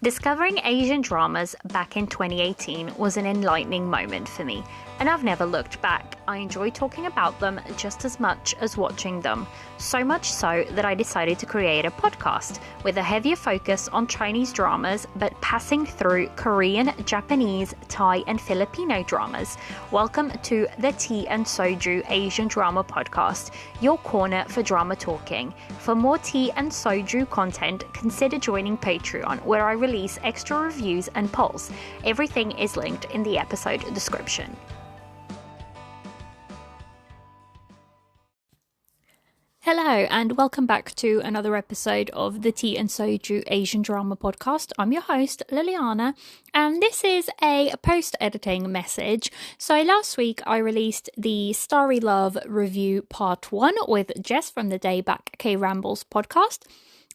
Discovering Asian dramas back in 2018 was an enlightening moment for me, and I've never looked back. I enjoy talking about them just as much as watching them, so much so that I decided to create a podcast with a heavier focus on Chinese dramas, but passing through Korean, Japanese, Thai, and Filipino dramas. Welcome to the Tea and Soju Asian Drama Podcast, your corner for drama talking. For more tea and soju content, consider joining Patreon, where I release extra reviews and polls. Everything is linked in the episode description. Hello and welcome back to another episode of the Tea and Soju Asian Drama Podcast. I'm your host, Liliana, and this is a post-editing message. So last week I released the Starry Love review part 1 with Jess from the Day Back K-Rambles podcast.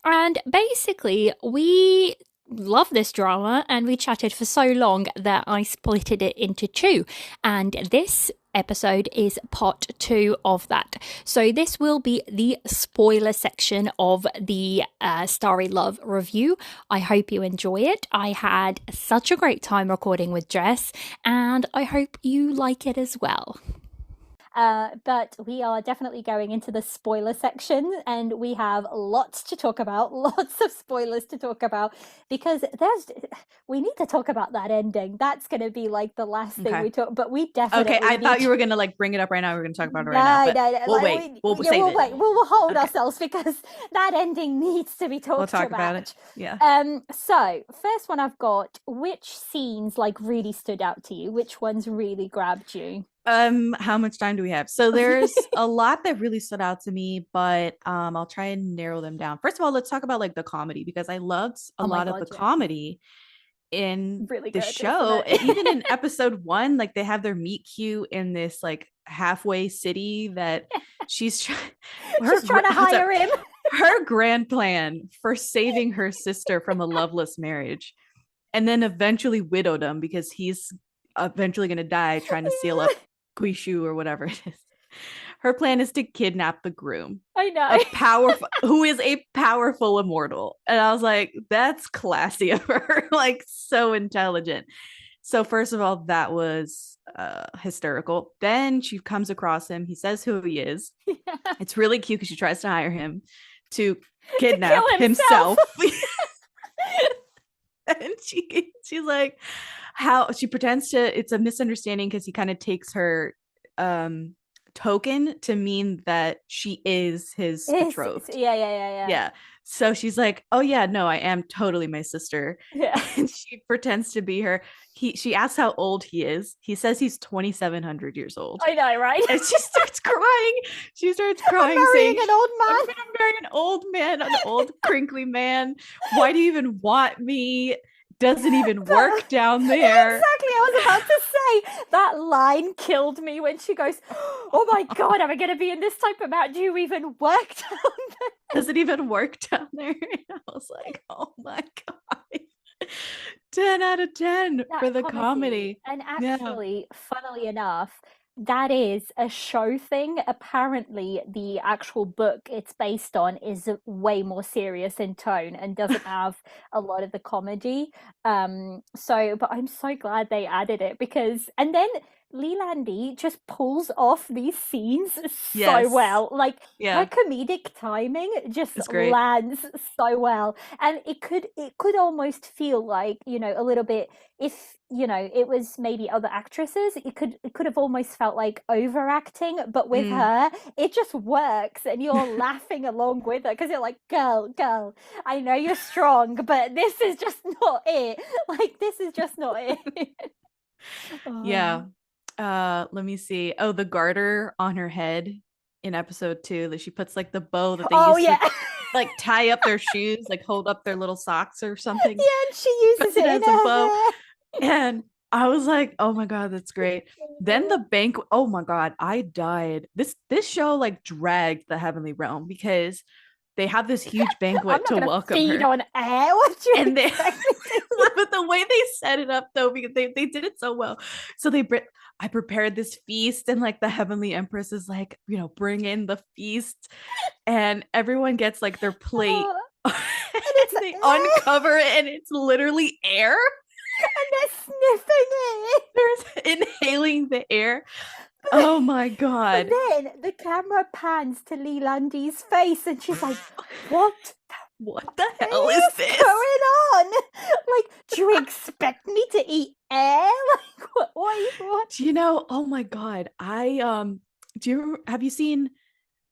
And basically we love this drama and we chatted for so long that I split it into 2. And this episode is part 2 of that. So this will be the spoiler section of the Starry Love review. I hope you enjoy it. I had such a great time recording with Jess, and I hope you like it as well. But we are definitely going into the spoiler section, and we have lots to talk about, lots of spoilers to talk about, because we need to talk about that ending. That's going to be like the last thing we talk, but we definitely I thought you were going to like bring it up right now. We're going to talk about it right now. But we'll wait. We'll wait. We'll hold ourselves because that ending needs to be talked about. We'll talk about it. Yeah. So first one I've got, which scenes like really stood out to you? Which ones really grabbed you? How much time do we have? So there's a lot that really stood out to me, but I'll try and narrow them down. First of all, let's talk about like the comedy, because I loved a lot of the comedy in the show. Even in episode 1, like they have their meet cute in this like halfway city that she's trying to hire him. Her grand plan for saving her sister from a loveless marriage, and then eventually widowed him because he's eventually going to die trying to seal up Guishu or whatever it is. Her plan is to kidnap the groom. I know. Who is a powerful immortal. And I was like, that's classy of her. Like, so intelligent. So first of all, that was hysterical. Then she comes across him. He says who he is. Yeah. It's really cute because she tries to hire him to kidnap himself. And she's like, how she pretends to, it's a misunderstanding because he kind of takes her token to mean that she is his betrothed. Yeah. So she's like, oh yeah, no, I am totally my sister. Yeah. And she pretends to be her. She asks how old he is. He says he's 2,700 years old. I know, right? And she starts crying. I'm marrying an old man. I'm gonna marry an old man, an old crinkly man. Why do you even want me? Doesn't even work down there. Exactly. I was about to say that line killed me when she goes, oh my God, am I going to be in this type of match? Do you even work down there? Does it even work down there? And I was like, oh my God. 10 out of 10 for the comedy. And actually, funnily enough, that is a show thing. Apparently, the actual book it's based on is way more serious in tone and doesn't have a lot of the comedy. But I'm so glad they added it because, and then Leelandi just pulls off these scenes so well. Like her comedic timing just lands so well, and it could almost feel like, you know, a little bit, if you know it was maybe other actresses, it could have almost felt like overacting, but with her it just works and you're laughing along with her because you're like, girl, I know you're strong, but this is just not it. Like, this is just not it. Yeah. Let me see. Oh, the garter on her head in episode 2 that she puts like the bow that they used to like tie up their shoes, like hold up their little socks or something. Yeah, and she uses it as a bow. And I was like, oh my God, that's great. Then the banquet. Oh my God, I died. This show like dragged the Heavenly Realm because they have this huge banquet to welcome feed her. On air. And but the way they set it up though, because they did it so well. So I prepared this feast, and like the Heavenly Empress is like, you know, bring in the feast, and everyone gets like their plate and And it's they air, uncover it and it's literally air. and they're sniffing it. There's inhaling the air. But then, Oh my but god. then the camera pans to Lee Landy's face, and she's like, "What What the hell is is this? going on? Like, do you expect me to eat air? Like, what? Do you know? Oh my god. Have you seen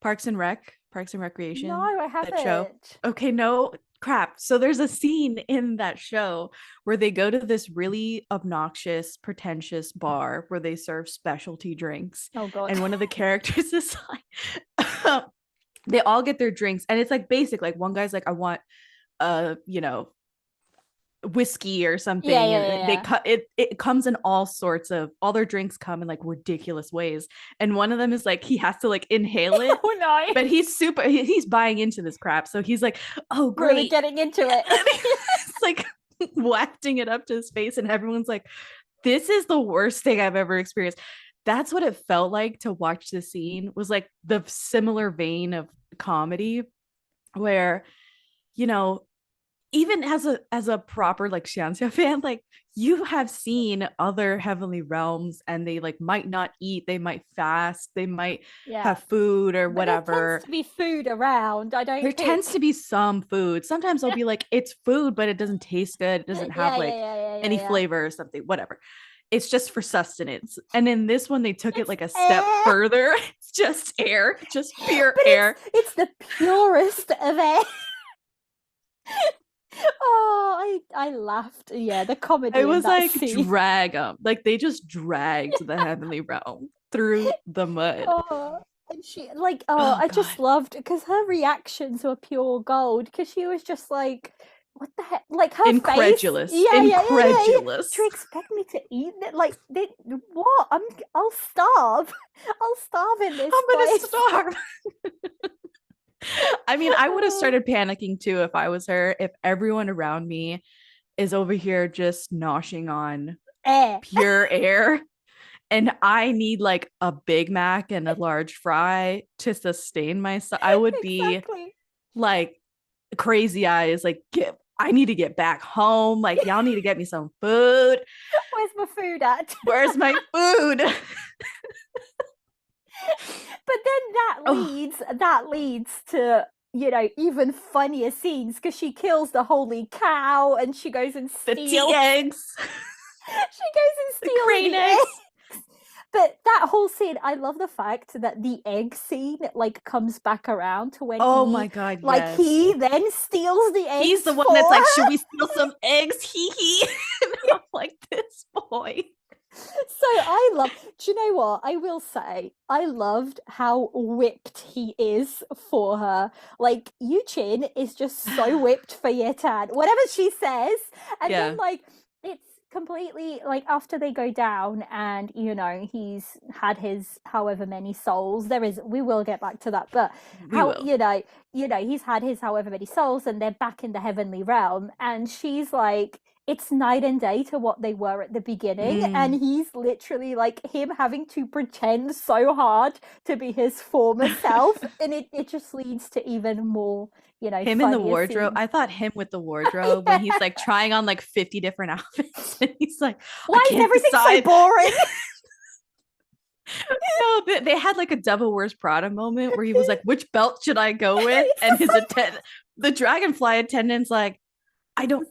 Parks and No, Recreation, I that show? haven't. Okay, no crap. So there's a scene in that show where they go to this really obnoxious, pretentious bar where they serve specialty drinks. Oh God. And one of the characters is like, they all get their drinks, and it's like basic. Like one guy's like, I want whiskey or Yeah, something, yeah, yeah, and they yeah. cut it comes in all their drinks come in like ridiculous ways, and one of them is like he has to like inhale it, Oh no. but he's buying into this crap, so he's like, oh Really great. getting into Yeah. it. And he's like wafting it up to his face, and everyone's like, this is the worst thing I've ever experienced. That's what it felt like to watch the scene, was like the similar vein of comedy where, you know, even as a proper like Xianxia fan, like you have seen other heavenly realms, and they like might not eat, they might fast, they might Yeah. have food or But there tends whatever. to be food around. I There don't tends to think. be some food. Sometimes they'll be like, it's food, but it doesn't taste good. It doesn't have Yeah, yeah, like yeah, yeah, yeah, any yeah. flavor or something, whatever. It's just for sustenance. And in this one, they took it It's like a step air, further. It's just air, just pure but air. it's the purest of air. Oh, I laughed. Yeah, the It comedy in was that like scene. drag them. Like they just dragged the heavenly realm through the mud. Oh, and she like, oh, Oh I god. just loved because her reactions were pure gold. Because she was just like, "What the heck?" Like her face. Incredulous. Yeah, yeah, yeah, yeah, yeah. Do Incredulous. you expect me to eat it? Like, what? I'll starve. I'll starve in this I'm gonna place. starve. I mean, I would have started panicking too if I was her, if everyone around me is over here just noshing on Air. pure air, and I need like a Big Mac and a large fry to sustain myself. I would be Exactly. like crazy eyes, like I need to get back home. Like y'all need to get me some food. Where's my food at? Where's my food? But then Oh, that leads to, even funnier scenes because she kills the holy cow and she goes and the tea steals eggs, she goes and the steals crane the egg. eggs. But that whole scene, I love the fact that the egg scene like comes back around to when Oh my god, yes. he then steals the He's eggs the one for that's like, her. should we steal some eggs? Hee hee. And I'm like, this boy. So I love, do you know what? I will say, I loved how whipped he is for her. Like, Chin is just so whipped for Yetan, whatever she says. And then, Yeah, like, it's completely like after they go down and he's had his however many souls we will get back to that, but we how will. he's had his however many souls and they're back in the heavenly realm and she's like it's night and day to what they were at the beginning. And Mm. he's literally like him having to pretend so hard to be his former self. And it just leads to even more, Him in the funnier wardrobe. scenes. I thought him with the wardrobe when he's like trying on like 50 different outfits and he's like, I Why is can't everything so decide. boring? No, they had like a Devil Wears Prada moment where he was like, which belt should I go with? It's And just his like, attendant, the dragonfly attendant's like, I don't,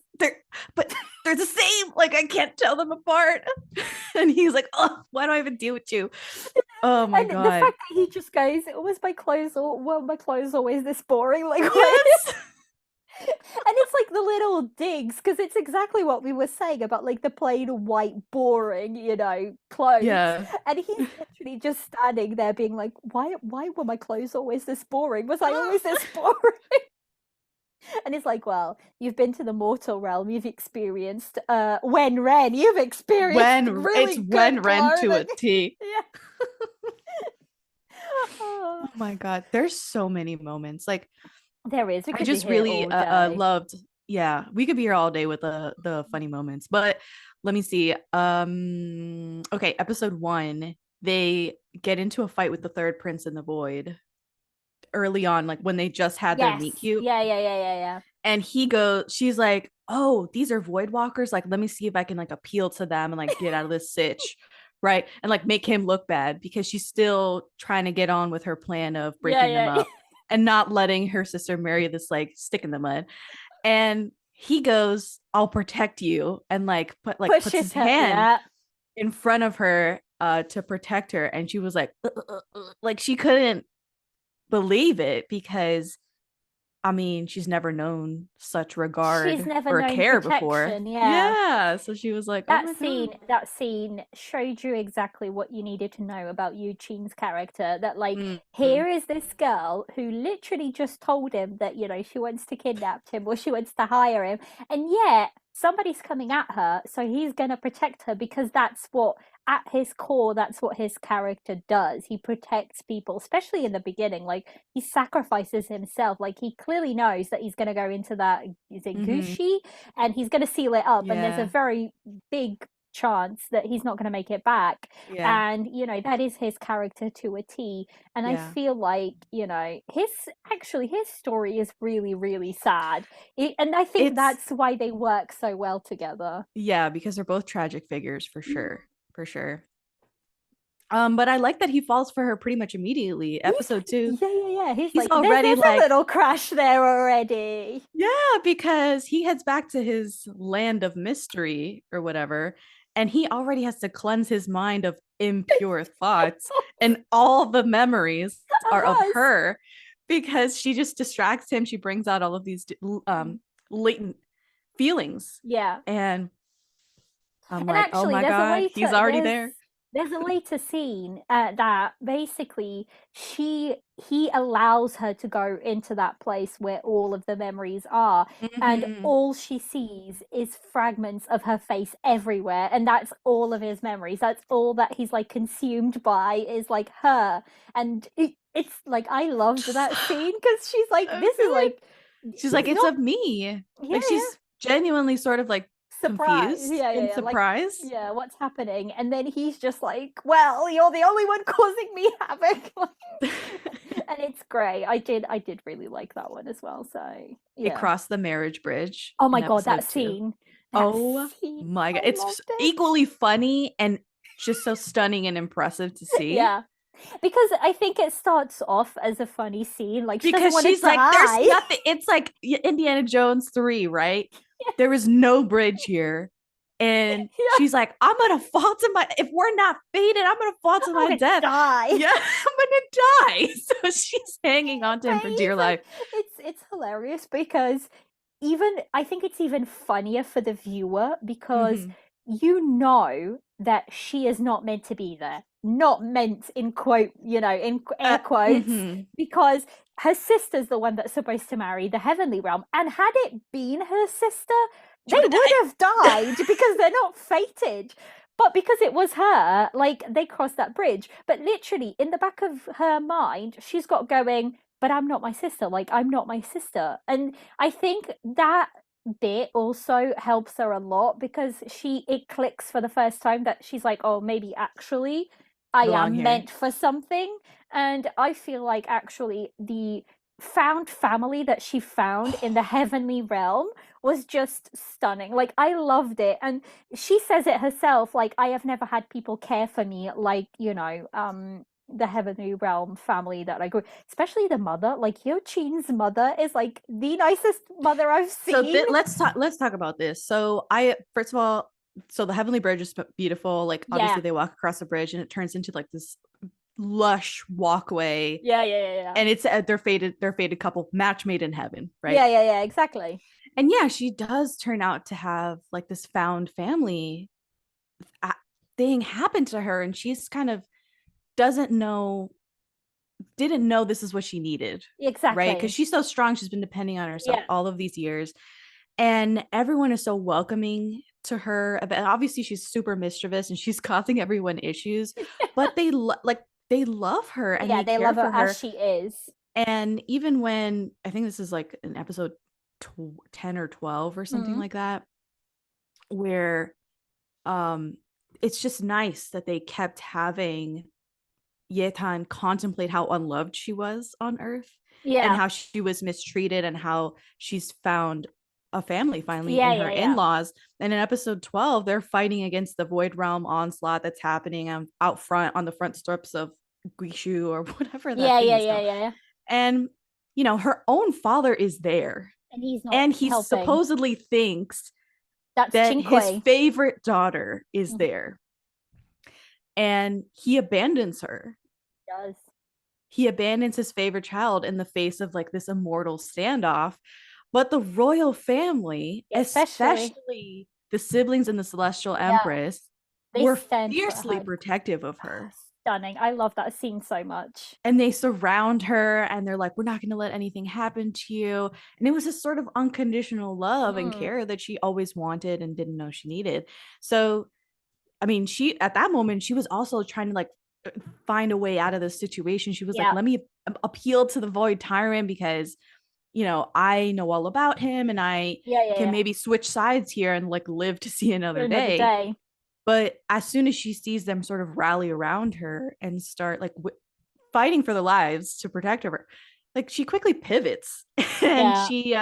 but they're the same. Like, I can't tell them apart. And he's like, oh, why do I even deal with you? Oh my and the God. fact that he just goes, was my clothes or were my clothes always this boring? Like, what? Yes. And it's like the little digs because it's exactly what we were saying about like the plain white boring clothes, Yeah. and he's literally just standing there being like, why were my clothes always this boring? Was I always this boring? And it's like, well, you've been to the mortal realm, you've experienced when Ren, you've experienced It's really good when Ren to a clothing. T. Yeah. Oh, Oh my God. There's so many moments. Like, there is, we I could be just here really all day. loved, yeah, we could be here all day with the funny moments. But let me see. Okay, episode 1, they get into a fight with the third prince in the void early on, like when they just had their Yes. meet cute. Yeah, yeah, yeah, yeah, yeah. And she's like, oh, these are void walkers. Like, let me see if I can like appeal to them and like get out of this sitch. Right. And like make him look bad because she's still trying to get on with her plan of Yeah, breaking them yeah. up and not letting her sister marry this like stick in the mud. And he goes, I'll protect you, and puts his Pushes her. hand Yeah. in front of her to protect her. And she was like, like she couldn't believe it because I mean, she's never known such She's regard never or known care before. protection. Yeah. Yeah. So she was like, oh that my scene God. that scene showed you exactly what you needed to know about Eugene's character, that like Mm-hmm. here is this girl who literally just told him that she wants to kidnap him or she wants to hire him, and yet somebody's coming at her, so he's going to protect her because that's what, at his core, that's what his character does. He protects people, especially in the beginning. Like, he sacrifices himself. Like, he clearly knows that he's going to go into that, is it Mm-hmm. Gucci, and he's going to seal it up, and there's a Yeah. very big chance that he's not going to make it back. Yeah. And that is his character to a T. And I Yeah. feel like his story is really, really sad. And I think It's that's why they work so well together. yeah, because they're both tragic figures for sure. For sure. But I like that he falls for her pretty much immediately. Episode two, Yeah. He's he's like, there's already there's a like, little crash there already. yeah, because he heads back to his land of mystery or whatever, and he already has to cleanse his mind of impure thoughts, and all the memories are of Us. her because she just distracts him. She brings out all of these latent feelings, Yeah. and I'm And like, oh actually, my God, he's already there. there's a later scene that basically he allows her to go into that place where all of the memories are, and Mm-hmm. all she sees is fragments of her face everywhere, and that's all of his memories. That's all that he's like consumed by, is like her. And it's like, I loved that scene because she's like, So this is good. like, She's like, he's it's not. of me. Yeah, Like she's genuinely sort of like surprise. confused Yeah, and yeah. Like, surprised. yeah, what's happening? And then he's just like, well, you're the only one causing me havoc. And it's great. I did really like that one as well. So It yeah. crossed the marriage bridge Oh in my god, that episode two. scene. That Oh scene. my God. I It's loved it. equally funny and just so stunning and impressive to see. Yeah. Because I think it starts off as a funny scene. Like, she doesn't Because want to she's like, there's die. nothing. It's like Indiana Jones 3, right? There is no bridge here. And Yeah. she's like, I'm gonna fall to my, if we're not fated, I'm gonna fall to I'm my gonna death. die. Yeah, I'm gonna die. So she's hanging on to But him for dear he's like, life. it's hilarious because even I think it's even funnier for the viewer because Mm-hmm. you know that she is not meant to be there. Not meant in quote, in air quotes, Mm-hmm. because her sister's the one that's supposed to marry the heavenly realm. And had it been her sister, She they would have would died. have died because they're not fated. But because it was her, like, they crossed that bridge. But literally, in the back of her mind, she's got going, but I'm not my sister. Like, I'm not my sister. And I think that bit also helps her a lot because it clicks for the first time that she's like, oh, maybe actually I I belong am here. meant for something. And I feel like actually the found family that she found in the heavenly realm was just stunning. Like, I loved it. And she says it herself, like, I have never had people care for me like, the heavenly realm family that I grew, especially the mother. Like, Yochin's mother is like the nicest mother I've So seen. let's talk about this. So I first of all, so the heavenly bridge is beautiful. Like Yeah. obviously they walk across the bridge and it turns into like this lush walkway, Yeah. and it's their fated couple, match made in heaven, right? Yeah, exactly. And yeah, she does turn out to have like this found family thing happen to her, and she's kind of doesn't know didn't know this is what she needed, right? Because Exactly. she's so strong, she's been depending on herself Yeah. all of these years, and everyone is so welcoming to her. But obviously she's super mischievous and she's causing everyone issues, but they love her and Yeah, they they care love her for as her. she is. And even when I think this is like an episode 10 or 12 or something Mm. like that, where um it's just nice that they kept having Yetan contemplate how unloved she was on Earth. and Yeah. how she was mistreated and how she's found a family finally Yeah, in her yeah, yeah. in-laws. And in episode 12, they're fighting against the Void Realm onslaught that's happening out front on the front steps of Guishu or whatever that Yeah, thing yeah, is yeah, called. yeah. And, her own father is there. And he's not And he helping. supposedly thinks That's that his Chinque. favorite daughter is Mhm. there. And he abandons her. Does. He abandons his favorite child in the face of like this immortal standoff. But the royal family, Especially. especially the siblings and the Celestial Yeah. Empress, They were stand for fiercely her. protective of her. Stunning. I love that scene so much. And they surround her and they're like, we're not going to let anything happen to you. And it was this sort of unconditional love and Mm. care that she always wanted and didn't know she needed. So, I mean, she at that moment, she was also trying to like find a way out of the situation. She was like, Yeah. let me appeal to the Void Tyrant because, I know all about him and I Yeah, yeah, can yeah. maybe switch sides here and like live to see another Another day. day. But as soon as she sees them sort of rally around her and start like fighting for their lives to protect her, like she quickly pivots and Yeah. she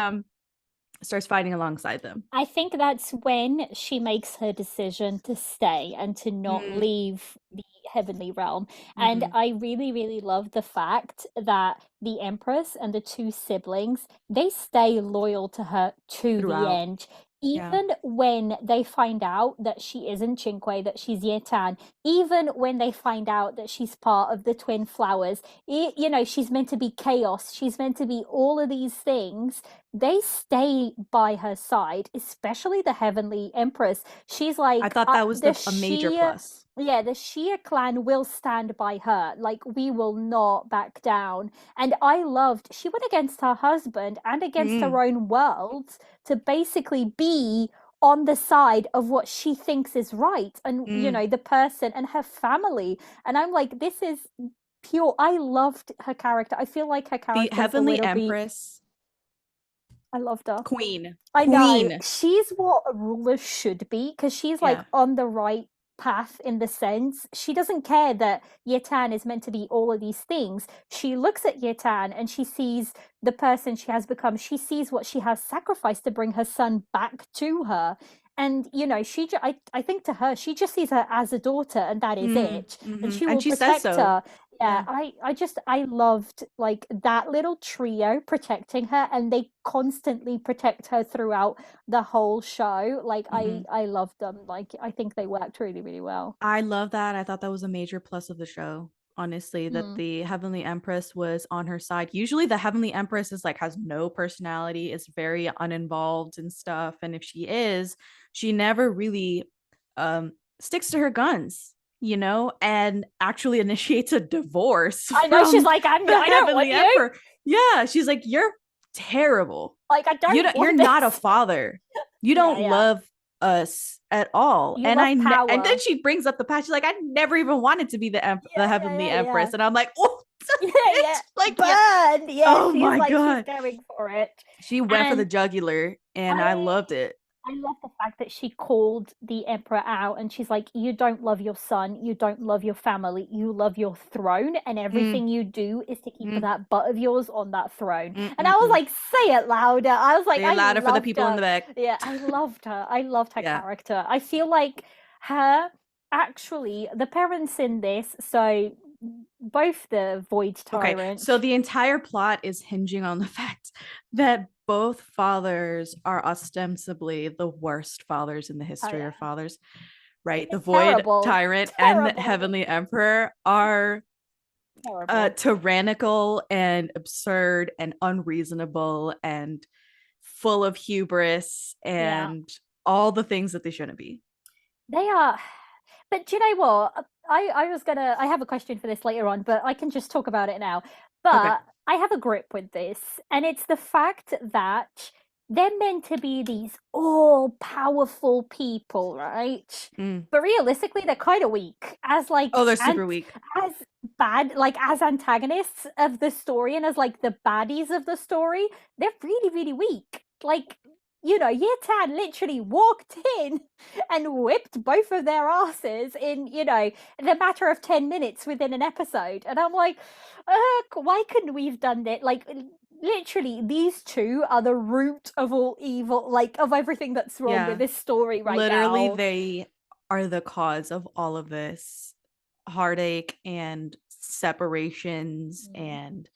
starts fighting alongside them. I think that's when she makes her decision to stay and to not Mm, leave the heavenly realm. And mm-hmm. I really, really love the fact that the Empress and the two siblings, they stay loyal to her to the Throughout. end. Yeah. Even when they find out that she isn't Chinque, that she's Yetan, even when they find out that she's part of the Twin Flowers, she's meant to be chaos, she's meant to be all of these things, they stay by her side, especially the Heavenly Empress. She's I like, thought that was the a major Shia, plus. yeah, the Shia clan will stand by her. Like, we will not back down. And I loved, she went against her husband and against Mm, her own world to basically be on the side of what she thinks is right. And, mm. the person and her family. And I'm like, this is pure. I loved her character. I feel like her The character is a Heavenly little bit, Empress, I loved her. Queen. I know. Queen. She's what a ruler should be because she's like Yeah. on the right path in the sense she doesn't care that Yetan is meant to be all of these things. She looks at Yetan and she sees the person she has become. She sees what she has sacrificed to bring her son back to her. And I think to her she just sees her as a daughter and that is it. And Mm-hmm. she And will she says protect so. her. Yeah, Yeah. I loved like that little trio protecting her, and they constantly protect her throughout the whole show. Like Mm-hmm. I loved them. Like I think they worked really, really well. I love that. I thought that was a major plus of the show, honestly, that Mm. the Heavenly Empress was on her side. Usually the Heavenly Empress is like has no personality, is very uninvolved and stuff. And if she is, she never really sticks to her guns, and actually initiates a divorce I know she's from like, the I don't want Heavenly you. Emperor. Yeah, she's like, you're terrible. Like I don't You're want not a this. father. You Yeah, don't yeah. love us at all. You And love and then power. she brings up the past. She's like, I never even wanted to be the Yeah, yeah, Heavenly yeah, yeah. Empress. And I'm like, oh, Yeah, yeah. bitch. Like, yeah. Burn. Yeah, Oh she's my like she's God. going for it. She went for the And jugular and I I loved it. I love the fact that she called the emperor out and she's like, you don't love your son, you don't love your family, you love your throne, and Mm, everything you do is to keep mm, that butt of yours on that throne. mm, And I mm, was mm. like, say it louder. I was like, Say it I louder for the loved people in her. the back. Yeah, I loved her. I loved her Yeah. character. I feel like her, actually, the parents in this, so both the Void Okay, so Tyrant. the entire plot is hinging on the fact that both fathers are ostensibly the worst fathers in the Oh history yeah. of fathers, right? The It's Void terrible. Tyrant and the Terrible. Heavenly Emperor are Terrible. tyrannical and absurd and unreasonable and full of hubris Yeah. and all the things that they shouldn't be. They are, but do you know what? I have a question for this later on, but I can just talk about it now. Okay. But I have a grip with this, and it's the fact that they're meant to be these all-powerful people, right? Mm. But realistically, they're kind of weak as Oh, like they're super weak. as bad like as antagonists of the story and as like the baddies of the story. They're really, really weak. Like Yitan literally walked in and whipped both of their asses in, the matter of 10 minutes within an episode. And I'm like, why couldn't we have done that? Like, literally, these two are the root of all evil, like, of everything that's wrong with this story right literally, now. they are the cause of all of this heartache and separations and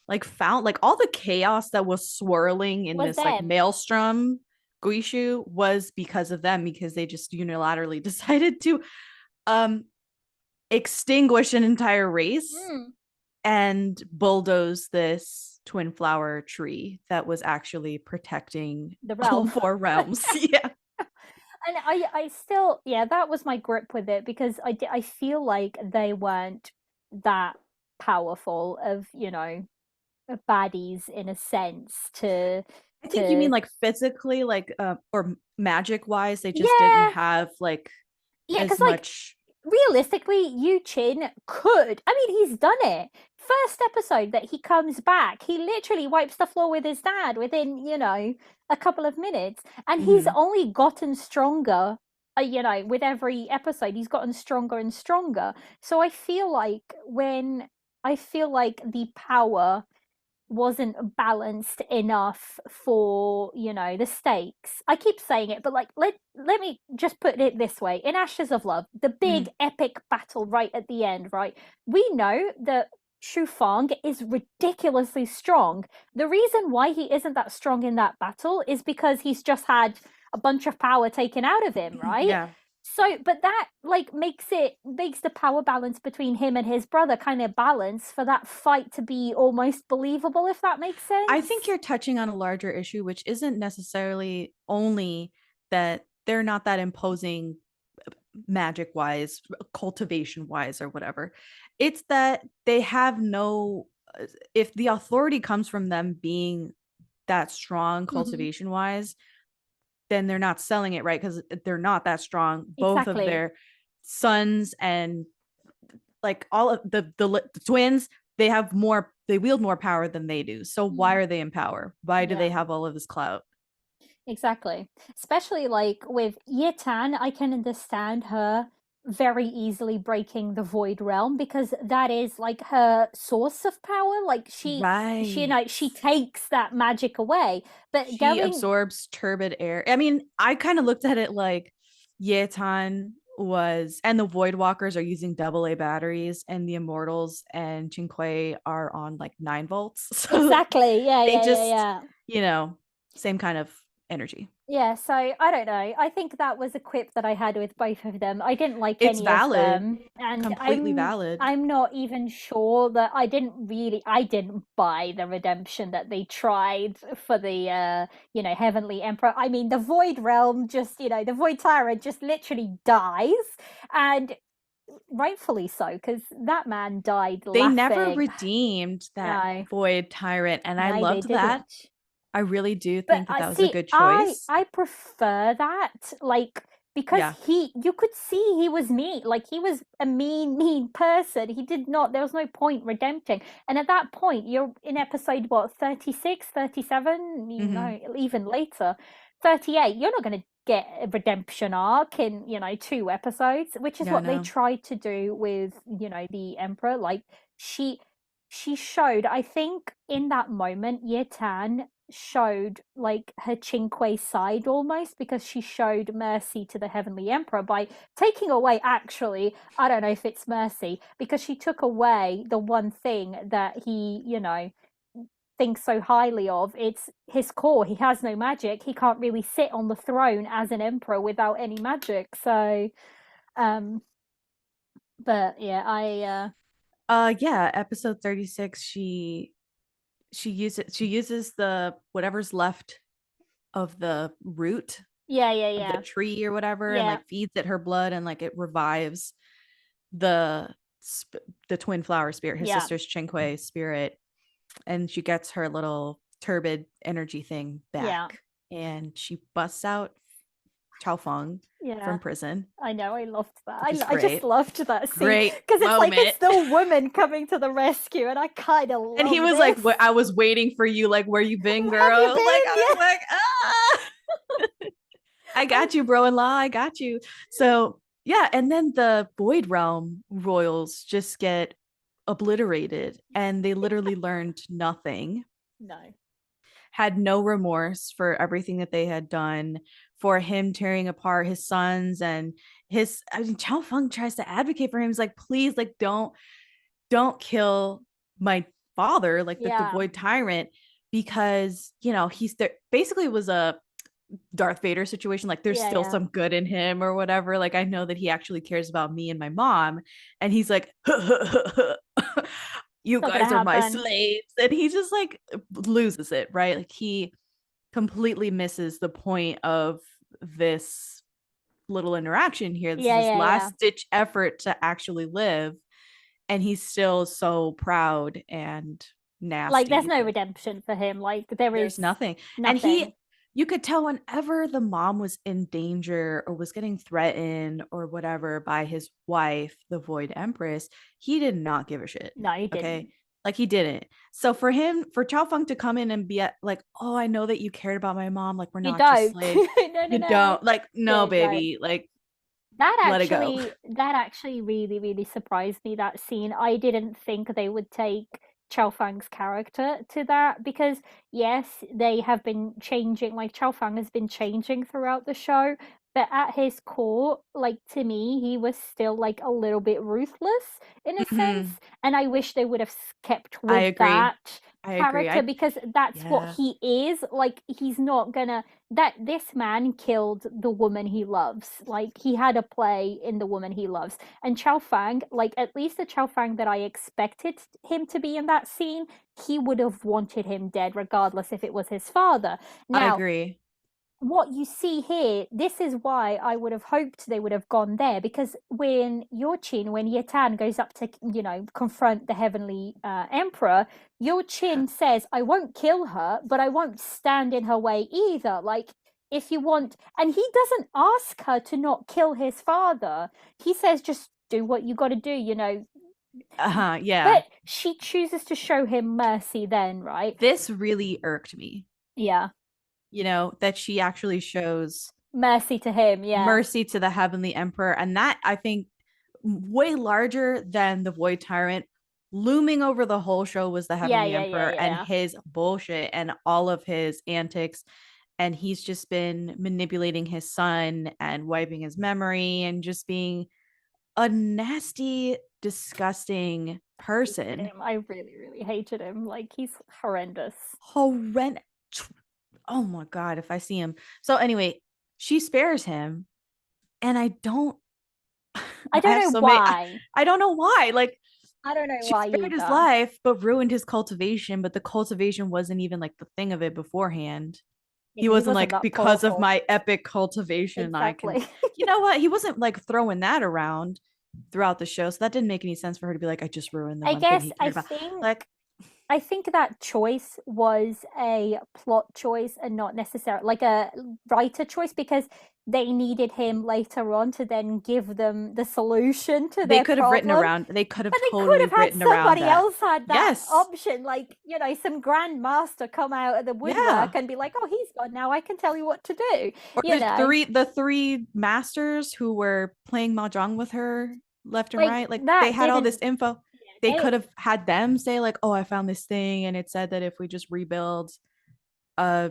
like found like all the chaos that was swirling in Was this like them. maelstrom Guishu was because of them, because they just unilaterally decided to extinguish an entire race and bulldoze this twin flower tree that was actually protecting The all realm. 4 realms. Yeah. And I still, that was my grip with it, because I feel like they weren't that powerful of, baddies in a sense to I think you mean like physically, like or magic wise, they just didn't yeah, have like as because like much. realistically, Yu Chin could. I mean, he's done it. First episode that he comes back, he literally wipes the floor with his dad within, a couple of minutes. And he's Mhm. only gotten stronger, with every episode, he's gotten stronger and stronger. So I feel like the power wasn't balanced enough for the stakes. I keep saying it, but like let me just put it this way: in Ashes of Love, the big Mhm. epic battle right at the end, right, we know that Shu Fang is ridiculously strong. The reason why he isn't that strong in that battle is because he's just had a bunch of power taken out of him, right? Yeah. So, but that like makes the power balance between him and his brother kind of balance for that fight to be almost believable, if that makes I think sense. you're touching on a larger issue, which isn't necessarily only that they're not that imposing magic wise, cultivation wise, or whatever. It's that they have no, if the authority comes from them being that strong Mm-hmm. cultivation wise, then they're not selling it right, because they're not that strong. Both of Exactly. their sons and like all of the twins, they wield more power than they do. So why Mm. are they in power? Why do they Yeah. have all of this clout? Exactly. Especially like with Yitan, I can understand her very easily breaking the void realm, because that is like her source of power. Like she Right. she takes that magic away. But She going absorbs turbid air. I mean, I kind of looked at it like Yetan was, and the Void Walkers are using AA batteries, and the Immortals and Qingque are on like 9 volts. So exactly. Yeah, they yeah, yeah, just, yeah. same kind of energy. Yeah, so I don't know. I think that was a quip that I had with both of them. I didn't like It's any of valid, them, and completely valid. I'm not even sure that I didn't buy the redemption that they tried for the Heavenly Emperor. I mean, the Void Realm just, the Void Tyrant just literally dies, and rightfully so, because that man died They never laughing. redeemed that No, Void Tyrant, and I no, they loved that. didn't. I really do But think that I that was a see. good I choice. I prefer that, like, because Yeah. you could see he was mean. Like, he was a mean person. He did not. There was no point redempting. And at that point, you're in episode what, 36, 37. Mm-hmm. Even later, 38. You're not going to get a redemption arc in 2 episodes, which is Yeah, what they no. tried to do with the Emperor. Like, she she showed, I think, in that moment, Yetan showed like her Chinque side almost, because she showed mercy to the Heavenly Emperor by taking away, actually, I don't know if it's mercy, because she took away the one thing that he, thinks so highly of. It's his core. He has no magic. He can't really sit on the throne as an emperor without any magic. So, um, but yeah, Yeah, episode 36, she uses the whatever's left of the root yeah, yeah, of the yeah, tree or whatever, and yeah, like feeds it her blood, and like it revives the the twin flower spirit, his yeah, sister's Chinque spirit, and she gets her little turbid energy thing yeah, back, and she busts out Chao Feng yeah. from prison, I know, I loved that. which is I just great. loved that scene, Great because it's like moment. it's the woman coming to the rescue, and I kind of And he love was like, this. I was waiting for you, like, where you been, Where have you girl? Like, been? I was Yeah. like, ah. I got you, bro-in-law. I got you. So yeah, and then the Void Realm royals just get obliterated and they literally learned nothing, No. had no remorse for everything that they had done, for him tearing apart his sons and his, I mean, Chow Feng tries to advocate for him. He's like, please, like, don't kill my father, like the Yeah. Void Tyrant, because you know he's there. Basically, it was a Darth Vader situation. Like, there's Yeah, still yeah. some good in him or whatever. Like, I know that he actually cares about me and my mom, and he's like, you Not gonna guys are my happen. slaves, and he just like loses it, right? Like he completely misses the point of this little interaction here. This is Yeah, his yeah, yeah. last ditch effort to actually live, and he's still so proud and Like, there's nasty. no redemption for him. Like, there is There's nothing. And nothing. you could tell whenever the mom was in danger or was getting threatened or whatever by his wife, the Void Empress, he did not give a shit. No, he Okay. didn't. Like he didn't. So for him, for Chao Feng to come in and be like, oh, I know that you cared about my mom. Like, we're You not just don't. slaves. No, no, You no. don't. Like, Yeah, no, you don't. baby. Like, That let it go. actually really, really surprised me, that scene. I didn't think they would take Chao Fang's character to that because yes, they have been changing, like Chao Fang has been changing throughout the show, but at his core, like to me, he was still like a little bit ruthless in a sense, Hmm. and I wish they would have kept I with agree. that I agree. character because that's what Yeah, he is. Like he's not gonna that this man killed the woman he loves. Like he had a play in the woman he loves. And Chao Fang, like at least the Chao Fang that I expected him to be in that scene, he would have wanted him dead regardless if it was his father. I Now, agree. what you see here, this is why I would have hoped they would have gone there because when Yorchin, when Yetan goes up to, confront the Heavenly Emperor, Yorchin says, I won't kill her, but I won't stand in her way either. Like, if you want, and he doesn't ask her to not kill his father. He says, just do what you got to do. Uh-huh. Yeah. But she chooses to show him mercy then, right? This really irked me, Yeah. that she actually shows Mercy to him. Yeah. mercy to the Heavenly Emperor. And that, I think, way larger than the Void Tyrant, looming over the whole show was the Yeah, Heavenly yeah, yeah, Emperor and yeah. his bullshit and all of his antics. And he's just been manipulating his son and wiping his memory and just being a nasty, disgusting Hated person. him. I really, really hated him. Like he's horrendous. Horrendous. Oh my God, if I see him. So, anyway, she spares him. And I don't, I I don't have know so many, why. I don't know why. Like, I don't know she why spared his either. life, but ruined his cultivation. But the cultivation wasn't even like the thing of it beforehand. He Because he wasn't wasn't like, that because of powerful. my epic cultivation, I can, Exactly. you know what? He wasn't like throwing that around throughout the show. So that didn't make any sense for her to be like, I just ruined the I one thing guess he cared about. Like, I think that choice was a plot choice and not necessarily like a writer choice because they needed him later on to then give them the solution to their problem. they could have But they could totally have had written around somebody that. else had that Yes. option, like, some grandmaster come out of the Yeah. woodwork and be like, oh, he's gone now, I can tell you what to do, Or you know? the three masters who were playing mahjong with her left and Like, right, like they that had all didn't, this info. They yeah, could have had them say like, "Oh, I found this thing, and it said that if we just rebuild uh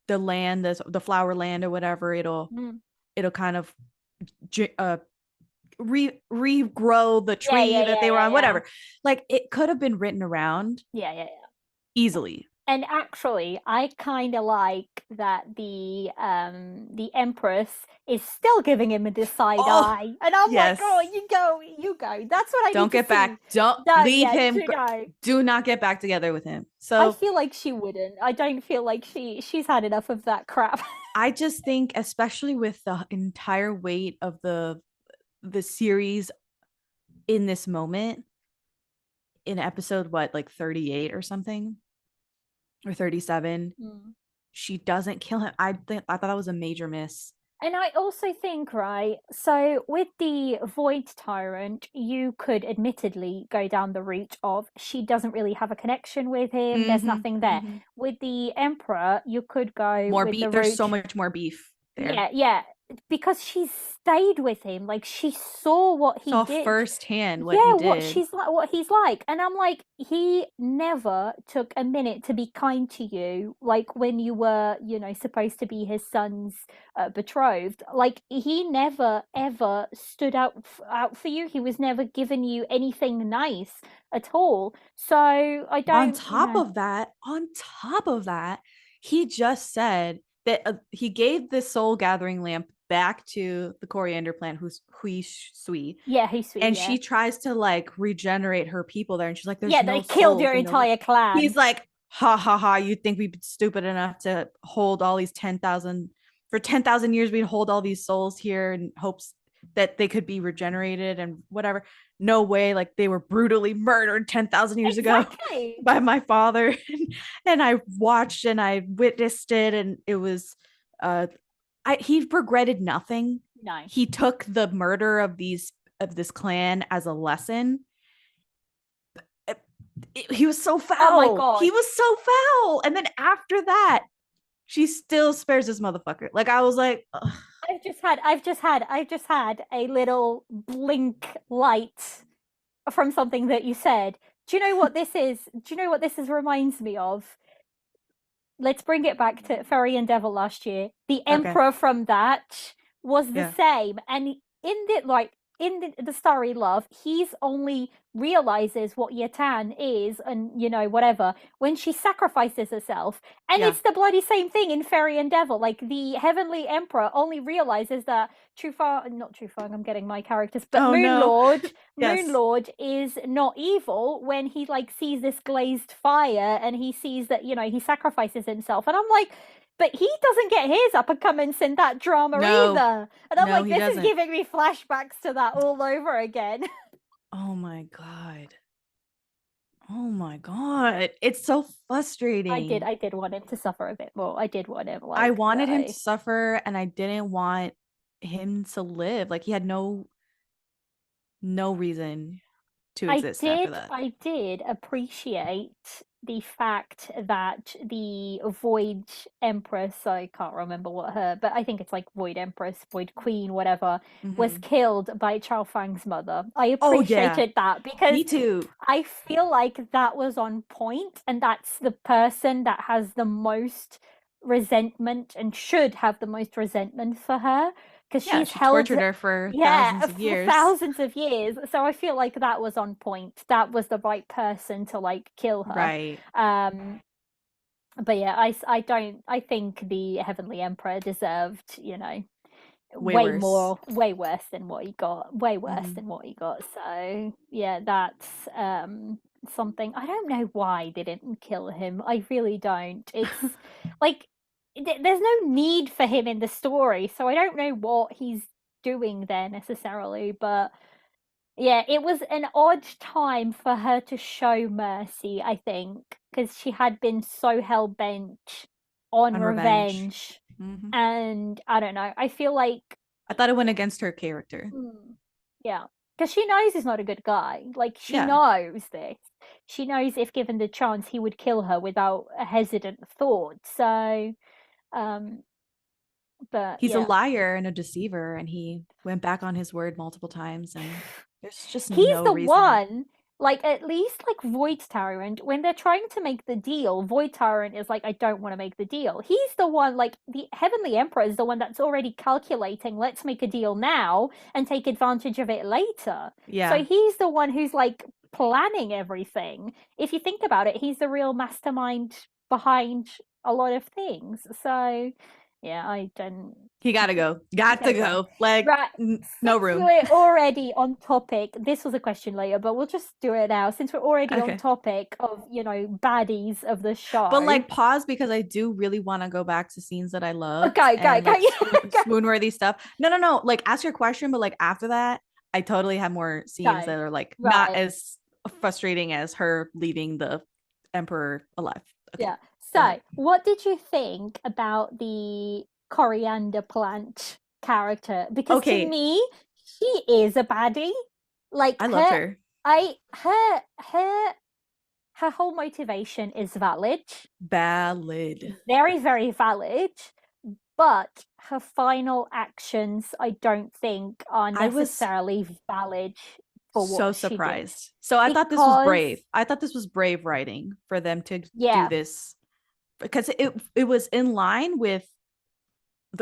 the land, the flower land or whatever, mm, it'll kind of uh regrow the yeah, tree yeah, that yeah, they were yeah, on, yeah, whatever." Like it could have been written around yeah, yeah, yeah. easily. And actually, I kind of like that the Empress is still giving him the side Oh, eye, and I'm like, oh, yes. you go, you go. That's what I need Don't to get back. see. Don't No, leave yeah, him. no. Do not get back together with him. I So feel like she wouldn't. I don't feel like she's had enough of that crap. I just think, especially with the entire weight of the series in this moment, in episode what, like 38 or something, or 37, Mm. she doesn't kill him. I thought that was a major miss. And I also think, right, so with the Void Tyrant, you could admittedly go down the route of she doesn't really have a connection with him, there's Mm-hmm. nothing there. Mm-hmm. With the Emperor, you could go More with beef. the There's so route. much more beef. there. Yeah, because she stayed with him. Like she saw what he Saw did. firsthand what he Yeah, what did. she's like, what he's like. And I'm like, he never took a minute to be kind to you, like when you were, supposed to be his son's betrothed. Like he never ever stood out for you. He was never giving you anything nice at all. So I On don't, top of that, he just said that he gave the soul gathering lamp back to the coriander plant, who's Hui Sui, yeah, he's sweet, and yeah. she tries to like regenerate her people there, and she's like, "There's Yeah, they no killed souls your in the." entire clan. He's like, "Ha ha ha! You think we'd be stupid enough to hold all these 10,000 for 10,000 years? We'd hold all these souls here in hopes that they could be regenerated and whatever. No way! Like they were brutally murdered 10,000 years ago Exactly. by my father, and I watched and I witnessed it, and it was, he regretted nothing. No. He took the murder of this clan as a lesson. He was so Oh my foul. He God. was so foul. And then after that, she still spares this motherfucker. Like I was like, ugh. I've just had a little blink light from something that you said. Do you know what this is? Do you know what this is reminds me of? Let's bring it back to Fairy and Devil last year. The Okay, Emperor from that was the yeah, same, and in the Starry Love, he's only realizes what Yatan is, and whatever when she sacrifices herself, and yeah. it's the bloody same thing in Fairy and Devil. Like the Heavenly Emperor only realizes that not Trufang, I'm getting my characters, but Oh no, Moon yes, Lord is not evil when he like sees this glazed fire and he sees that he sacrifices himself, and I'm like, but he doesn't get his up and coming in that drama no, either, and I'm no, like, he this is doesn't. giving me flashbacks to that all over again. Oh my god. Oh my god. It's so frustrating. I did want him to suffer a bit more. I did want him I like wanted him to die. suffer and I didn't want him to live. Like he had no reason to exist after that. I did appreciate the fact that the Void Empress, I can't remember what her, but I think it's like Void Empress, Void Queen, whatever, was Mm-hmm. killed by Chao Fang's mother. I Oh yeah, appreciated that because me too. I feel like that was on point, and that's the person that has the most resentment and should have the most resentment for her because Yeah, she's she held, tortured her for yeah, thousands of for years. thousands of years. So I feel like that was on point. That was the right person to like kill her. Right. Um, but yeah, I don't. I think the Heavenly Emperor deserved, Way worse. way worse than what he got. Way worse Mm-hmm. than what he got. So yeah, that's something. I don't know why they didn't kill him. I really don't. It's like there's no need for him in the story, so I don't know what he's doing there necessarily. But yeah, it was an odd time for her to show mercy, I think, because she had been so hell bent on On revenge. revenge. Mm-hmm. And I don't know, I feel like, I thought it went against her character. yeah, because she knows he's not a good guy. Like, she Yeah. knows this. She knows if given the chance, he would kill her without a hesitant thought. So, um, but He's a yeah. liar and a deceiver, and he went back on his word multiple times, and there's just He's no the reason. one, like, at least like Void Tyrant, when they're trying to make the deal, Void Tyrant is like, I don't want to make the deal. He's the one, like, the Heavenly Emperor is the one that's already calculating, let's make a deal now and take advantage of it later. So Yeah. he's the one who's like planning everything. If you think about it, he's the real mastermind behind a lot of things. So yeah, I don't. He gotta go. He's Got to gotta go. go. Like, Right. no Since room. we're already on topic, this was a question later, but we'll just do it now. Since we're already on Okay. topic of, baddies of the But show. like pause because I do really want to go back to scenes that I loved Okay, go, and go, like yeah, go, swoon-worthy stuff. No, no, no. Like ask your question, but like after that, I totally have more scenes go. that are like not Right. as frustrating as her leaving the emperor alive. Okay, Yeah. go So, ahead. what did you think about the coriander plant character? Because to Okay, me, she is a baddie. Like I loved her, her. I, her whole motivation is valid, Ballad. very, very valid. but her final actions, I don't think, are I was necessarily valid for so what she did. surprised. So I thought this was Because, brave. I thought this was brave writing for them to do yeah, this because it was in line with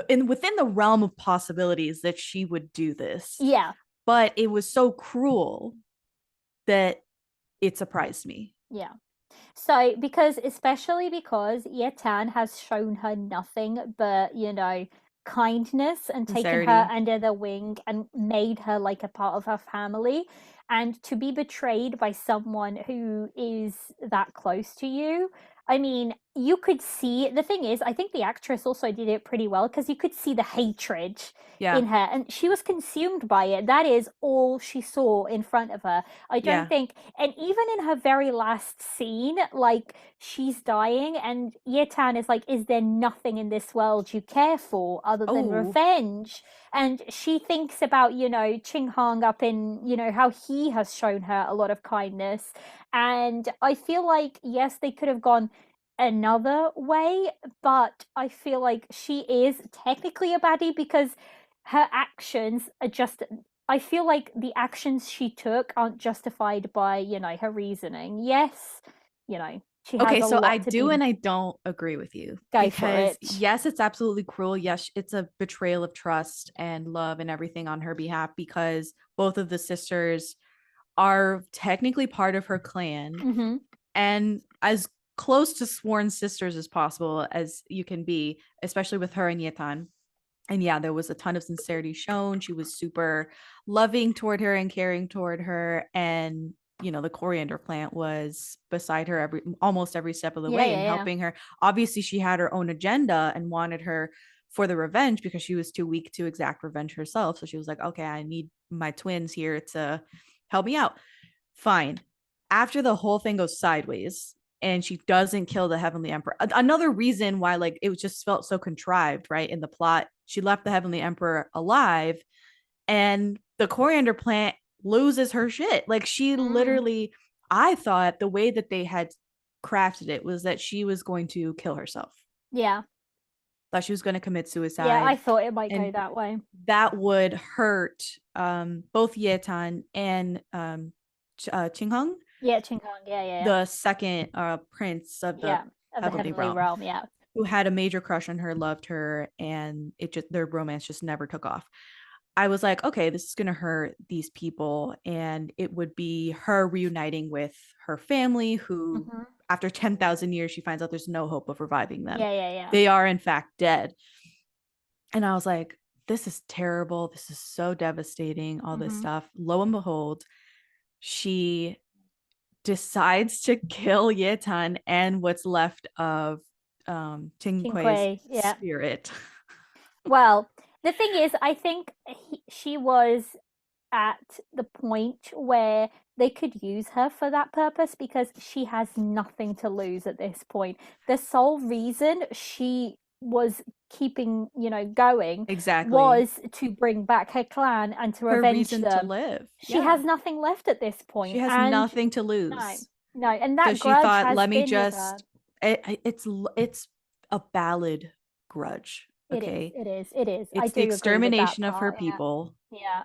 within the realm of possibilities that she would do this. yeah, But it was so cruel that it surprised me. yeah. So, because especially because Yetan has shown her nothing but, kindness and taken her Sincerity. under the wing and made her like a part of her family. And to be betrayed by someone who is that close to you, I mean, you could see the thing is, I think the actress also did it pretty well because you could see the hatred Yeah. in her and she was consumed by it. That is all she saw in front of her. I don't Yeah. think, and even in her very last scene, like she's dying, and Yetan is like, "Is there nothing in this world you care for other than Oh, revenge?" And she thinks about, Ching Hong up in, how he has shown her a lot of kindness. And I feel like, yes, they could have gone another way, but I feel like she is technically a baddie because her actions are just I feel like the actions she took aren't justified by, her reasoning. Yes, she has okay, a so I lot to do be and I don't agree with you go for because it. yes, it's absolutely cruel. Yes, it's a betrayal of trust and love and everything on her behalf because both of the sisters are technically part of her clan Mm-hmm. and as close to sworn sisters as possible as you can be, especially with her and Yetan. And yeah, there was a ton of sincerity shown. She was super loving toward her and caring toward her. And the coriander plant was beside her almost every step of the Yeah, way yeah, and yeah. helping her. Obviously, she had her own agenda and wanted her for the revenge because she was too weak to exact revenge herself. So she was like, okay, I need my twins here to help me out. Fine. After the whole thing goes sideways and she doesn't kill the Heavenly Emperor, another reason why like it just felt so contrived, right? In the plot, she left the Heavenly Emperor alive and the coriander plant loses her shit. Like she Mm. literally, I thought the way that they had crafted it was that she was going to kill herself. Yeah. Thought she was going to commit Yeah, I suicide. thought it might go And that way. that would hurt both Yetan and Ching Hung, Yeah, Ching Kong. Yeah, yeah, yeah. the second prince of the Yeah, of the Heavenly Heavenly Realm, Realm. Yeah. who had a major crush on her, loved her, and it just their romance just never took off. I was like, okay, this is gonna hurt these people, and it would be her reuniting with her family, who Mm-hmm. after 10,000 years, she finds out there's no hope of reviving them. Yeah, yeah, yeah. They are in fact dead. And I was like, this is terrible. This is so devastating, all this Mm-hmm. stuff. Lo and behold, she decides to kill Yetan and what's left of Ting Ching Kui's Kuei. Yeah. spirit. Well, the thing is, I think she was at the point where they could use her for that purpose because she has nothing to lose at this point. The sole reason she was keeping, going Exactly. was to bring back her clan and to Her avenge reason to them. live. She Yeah. has nothing left at this She point, has and nothing to no, lose. no, and So that she grudge thought, has let me been with her. just it's a valid grudge, It is, okay? it is, it is. I It's the do agree with that extermination of her part. Yeah, people. yeah.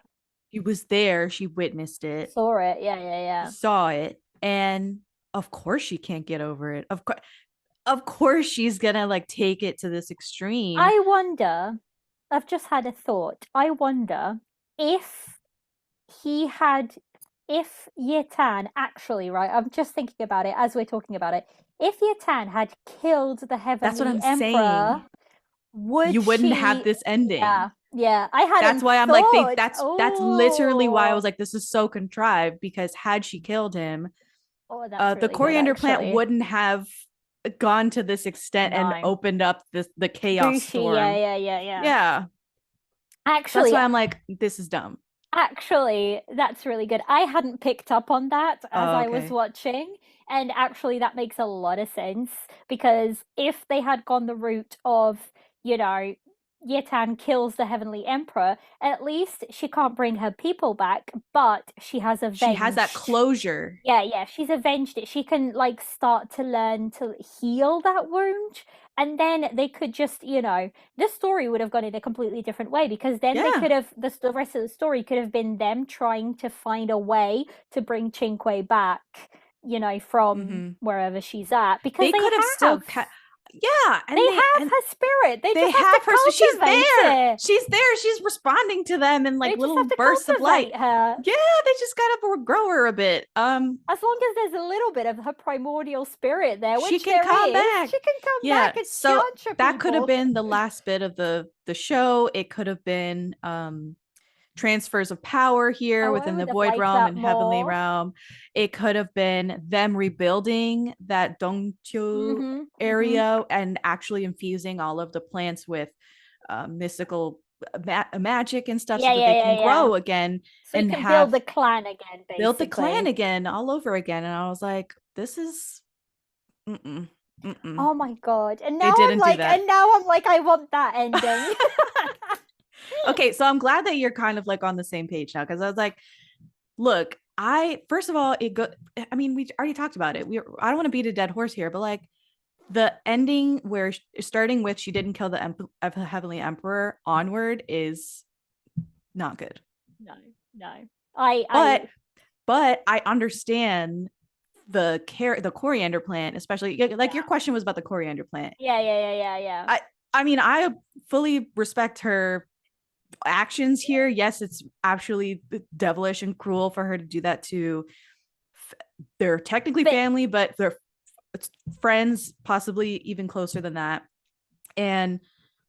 She was there, she witnessed it, Saw it. Yeah, yeah, she yeah. saw it, and of course she can't get over it. Of course she's gonna like take it to this extreme. I wonder, I've just had a thought. I wonder if he had, if Yetan actually, right, I'm just thinking about it as we're talking about it. If Yetan had killed the That's what Heavenly I'm Emperor, saying. would You wouldn't have she? this ending. Yeah, yeah, I That's hadn't why I'm like they thought. that's literally why I was Oh, like this is so contrived because had she killed him, oh, that's the really good, coriander plant actually. wouldn't have gone to this extent and No. opened up the chaos Bushi, yeah, storm. yeah, yeah, yeah. Yeah. So that's Actually, why I'm like this is dumb. Actually, that's really good. I hadn't picked up on that as Oh, I was okay. watching, and actually that makes a lot of sense because if they had gone the route of, you know, Yetan kills the Heavenly Emperor, at least she can't bring her people back, but she has She has that avenged. closure. Yeah, she's avenged it. She can like start to learn to heal that wound. And then they could just, the story would have gone in a completely different way because then they Yeah. could have, the rest of the story could have been them trying to find a way to bring Chinque back, from Mm-hmm. wherever she's at because They they could have still have. yeah, They and have her spirit. They they just have to have her, so she's cultivate there. it. She's there. She's responding to them in They like just little have to bursts of light. cultivate her. Yeah, they just gotta grow her a bit. As long as there's a little bit of her primordial spirit there, She which can there come is, back. she can come Yeah, back and so chancha that could have people. been the last bit of the show. It could have been transfers of power here Oh, I within the would have void liked realm that and heavenly more. realm. It could have been them rebuilding that Dongchu Mm-hmm. area and actually infusing all of the plants with mystical magic and stuff so Yeah, that yeah, they yeah, can yeah. grow again So you and can build have the clan again, built the clan basically. again all over again. And I was like, this is mm-mm, mm-mm. Oh my God. And They now I'm didn't do like, that. I want that ending. Okay, so I'm glad that you're kind of like on the same page now because I was like, look, I first of all, I mean, we already talked about it. I don't want to beat a dead horse here, but like the ending where starting with she didn't kill the Heavenly Emperor onward is not good. No, no. I, But I, I understand the coriander plant, especially like your yeah, question was about the coriander plant. yeah. I I mean, I fully respect her actions here. Yes, it's actually devilish and cruel for her to do that to they're technically But family, but they're friends, possibly even closer than that. And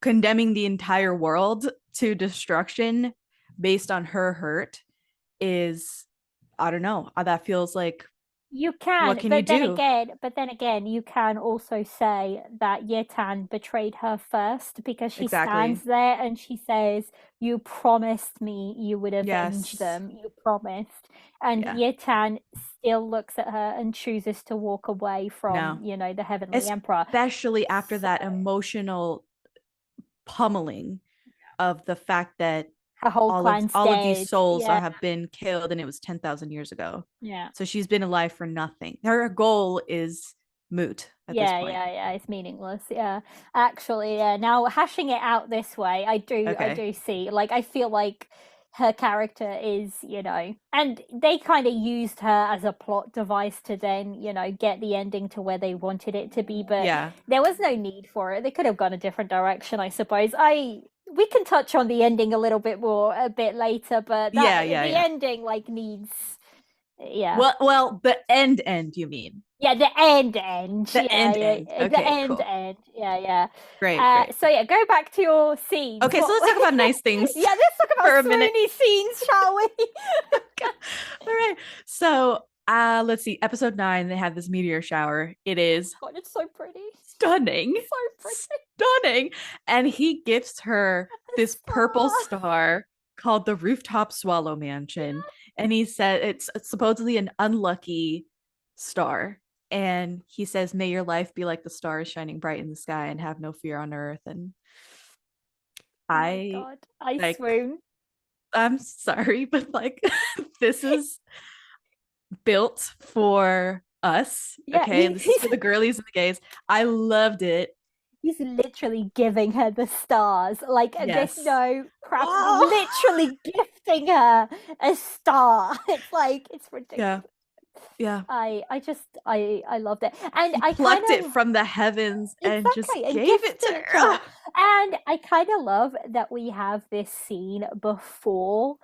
condemning the entire world to destruction based on her hurt is, I don't know, that feels like, you what can, can you do? but then again, you can also say that Yetan betrayed her first because she Exactly. stands there and she says, "You promised me you would avenge Yes. them. You promised." And Yeah. Yetan still looks at her and chooses to walk away from, No. the Heavenly Emperor. Especially after So that emotional pummeling of the fact that her whole clan's all of these dead. souls Yeah, have been killed and it was 10,000 years ago. yeah. So she's been alive for nothing. Her goal is moot at this point. Yeah, it's meaningless. Yeah. Actually, yeah. Now hashing it out this way, I Okay. do see. Like I feel like her character is, and they kind of used her as a plot device to then, get the ending to where they wanted it to be, but Yeah. there was no need for it. They could have gone a different direction, I suppose. We can touch on the ending a little bit more a bit later, but Yeah, that yeah, the yeah. ending like needs yeah. Well, the end, you mean? Yeah, the end. The Yeah. end. The Okay, cool. end. Yeah. Great, great. So yeah, go back to your scenes. Okay, so let's talk about nice things Yeah, let's talk about for a minute. swoony scenes, shall we? All right. So, let's see. Episode 9, they have this meteor shower. It is God, it's so pretty. stunning. So pretty. Stunning. And he gifts her this purple star called the Rooftop Swallow Mansion. And he said it's supposedly an unlucky star. And he says, "May your life be like the stars shining bright in the sky and have no fear on earth." And Oh my I God, I like, swoon. I'm sorry, but like, this is built for us. Yeah, Okay. This is for the girlies and the gays. I loved it. he's literally giving her the stars. Like there's Yes. no crap. Oh, Literally gifting her a star. It's like it's ridiculous. yeah. Yeah. I loved it. And He I kind plucked it of from the heavens and just exactly and gave it gifted to it to her. her. And I kind of love that we have this scene before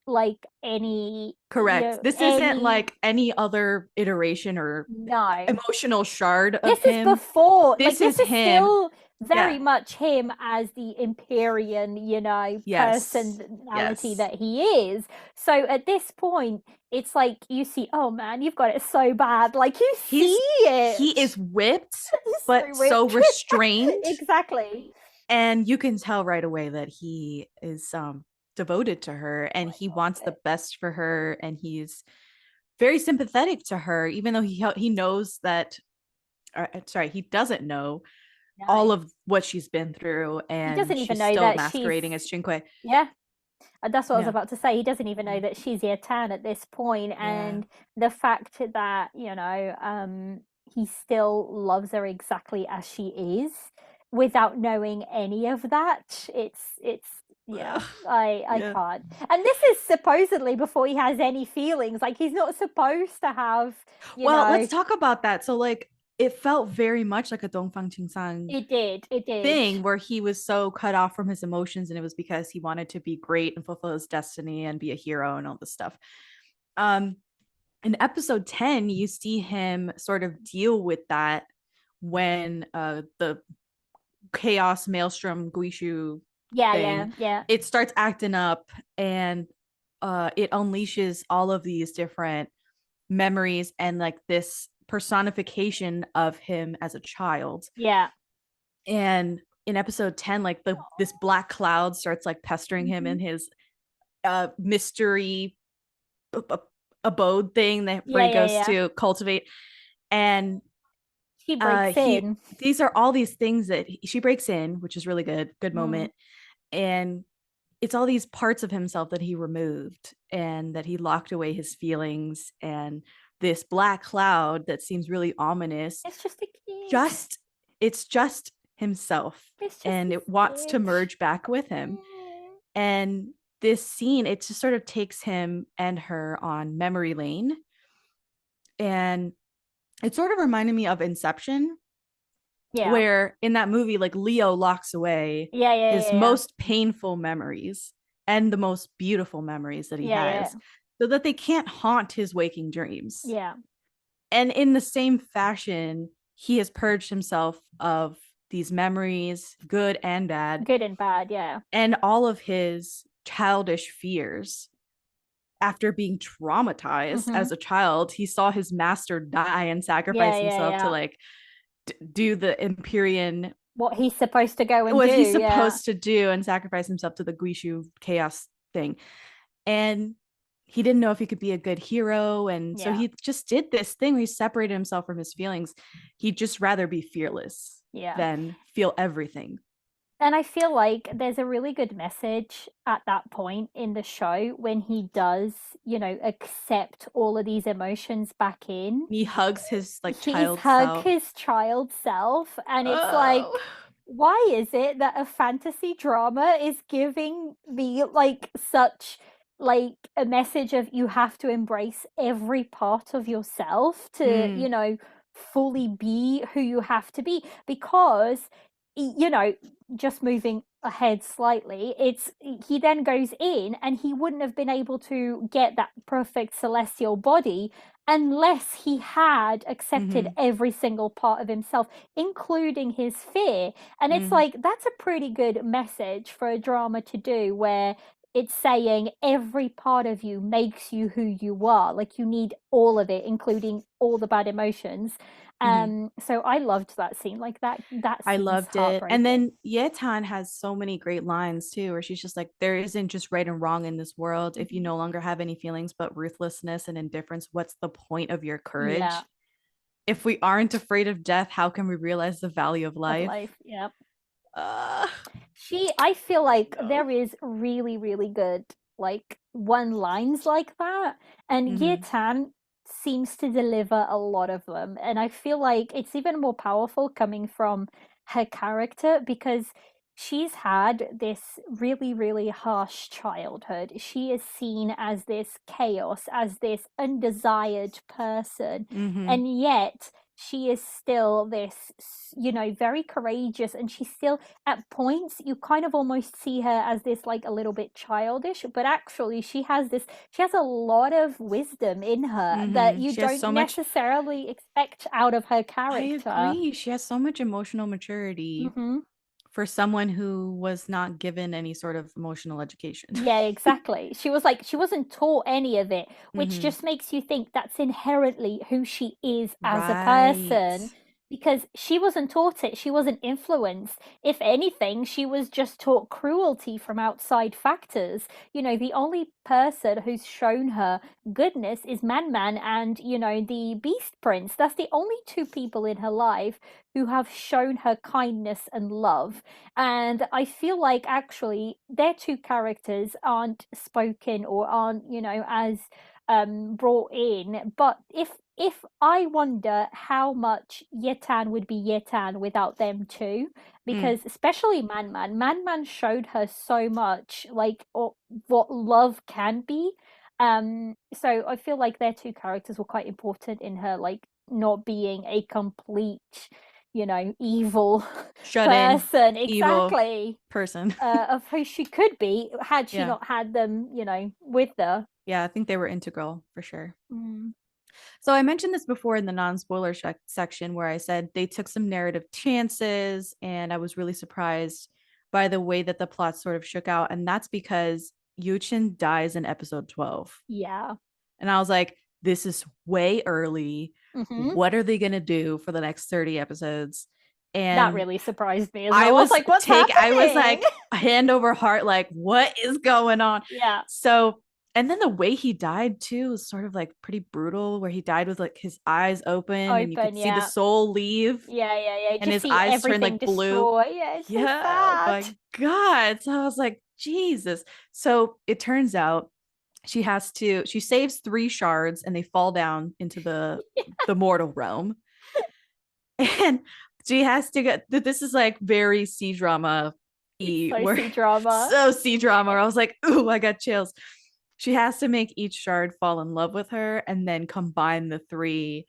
like any Correct. This isn't any like any other iteration or no. emotional shard of This is him. before, like, This is this is him. still Yeah. very much him as the Empyrean, Yes. personality Yes. that he is. So at this point, it's like you see, oh man, you've got it so bad. Like, you see He's he it. is whipped, He's but so so whipped. restrained. Exactly. And you can tell right away that he is devoted to her Oh, and he I loved wants the it. best for her and he's very sympathetic to her even though he knows that sorry, he doesn't know all No. of what she's been through, He and doesn't even she's know still that she's, masquerading as Chinque. yeah. That's what I was Yeah. about to say. He doesn't even know Yeah. that she's Tan at this point, Yeah. and the fact that he still loves her exactly as she is, without knowing any of that. It's yeah. Ugh. I Yeah. can't. And this is supposedly before he has any feelings. Like he's not supposed to have. Well, let's talk about that. So like it felt very much like a Dongfang Qingsan It did. It did. thing where he was so cut off from his emotions, and it was because he wanted to be great and fulfill his destiny and be a hero and all this stuff. Um in episode 10, you see him sort of deal with that when the chaos maelstrom Guishu Yeah. Yeah. thing, Yeah. it starts acting up, and it unleashes all of these different memories and like this personification of him as a child. Yeah. And in episode 10, like this black cloud starts like pestering him in Mhm. his mystery abode thing that where Yeah. he Yeah. goes Yeah. to cultivate. And She breaks he in. these are all these things that she breaks in, which is really good Mm. moment. And it's all these parts of himself that he removed and that he locked away his feelings, and this black cloud that seems really ominous, It's just a kid. just it's just himself, It's just and this it wants to kid. merge back with him. And this scene, it just sort of takes him and her on memory lane, and it sort of reminded me of Inception, Yeah. where in that movie, like Leo locks away Yeah, yeah, his yeah, yeah. most painful memories and the most beautiful memories that he Yeah, has, yeah. so that they can't haunt his waking dreams. Yeah. And in the same fashion, he has purged himself of these memories, good and bad, Good and bad, yeah. and all of his childish fears. After being traumatized Mm-hmm. as a child, he saw his master die and Yeah, sacrifice yeah, himself to yeah. like do the Empyrean, What he's supposed to go and do, what he's yeah. supposed to do, and sacrifice himself to the Guishu chaos thing. And he didn't know if he could be a good hero. And so Yeah. he just did this thing where he separated himself from his feelings. He'd just rather be fearless Yeah. than feel everything. And I feel like there's a really good message at that point in the show when he does, accept all of these emotions back in. He hugs his like He's child hug self. his child self, and it's Oh. like, why is it that a fantasy drama is giving me like such like a message of you have to embrace every part of yourself to Mm, fully be who you have to be? Because just moving ahead slightly, it's he then goes in and he wouldn't have been able to get that perfect celestial body unless he had accepted mm-hmm, every single part of himself, including his fear. And it's mm, like, that's a pretty good message for a drama to do, where it's saying every part of you makes you who you are. Like, you need all of it, including all the bad emotions. mm-hmm. So I loved that scene. Like that I scene's loved it. And heartbreaking. then Yetan has so many great lines too, where she's just like, there isn't just right and wrong in this world. If you Mhm. no longer have any feelings but ruthlessness and indifference, what's the point of your Yeah, courage? If we aren't afraid of death, how can we realize the value of of life? life. Yeah. Uh, I feel like no. there is really, really good, like, one lines like that. And Mm-hmm. Tan seems to deliver a lot of them. And I feel like it's even more powerful coming from her character, because she's had this really, really harsh childhood. She is seen as this chaos, as this undesired person. Mm-hmm. And yet, she is still this, very courageous, and she's still, at points you kind of almost see her as this, like, a little bit childish, but actually she has a lot of wisdom in her that Mm-hmm. you She has don't so much. necessarily expect out of her I character. agree. She has so much emotional maturity Hmm. for someone who was not given any sort of emotional education. Yeah, exactly. She wasn't taught any of it, which Mm-hmm. just makes you think that's inherently who she is as a Right. person. because she wasn't taught it, she wasn't influenced. If anything, she was just taught cruelty from outside factors. The only person who's shown her goodness is Man and, the Beast Prince. That's the only two people in her life who have shown her kindness and love. And I feel like actually their two characters aren't spoken or aren't, as brought in. But if I wonder how much Yetan would be Yetan without them too, Mm. because especially Man showed her so much, like what love can be. So I feel like their two characters were quite important in her, like not being a complete, evil Shut in, person. evil Exactly. person. Of who she could be had she Yeah. not had them, with her. Yeah, I think they were integral for sure. Mm. So I mentioned this before in the non-spoiler section where I said they took some narrative chances and I was really surprised by the way that the plot sort of shook out, and that's because Yuchin dies in episode 12. Yeah. And I was like, this is way early. Mm-hmm. What are they going to do for the next 30 episodes? That And really surprised me as I well. I was was like, what's I was happening? like hand over heart, like, what is going on? Yeah. So, and then the way he died too was sort of like pretty brutal, where he died with like his eyes open and you could Open, see the yeah. soul leave Yeah, yeah, yeah. and Just his see eyes turn everything like blue. destroy. Yeah, it's so Yeah, oh sad. my God. So I was like, Jesus. So it turns out she saves three shards and they fall down into the mortal realm. And she has to get this is like very C drama It's e so where sea drama. so C drama. I was like, ooh, I got chills. She has to make each shard fall in love with her and then combine the three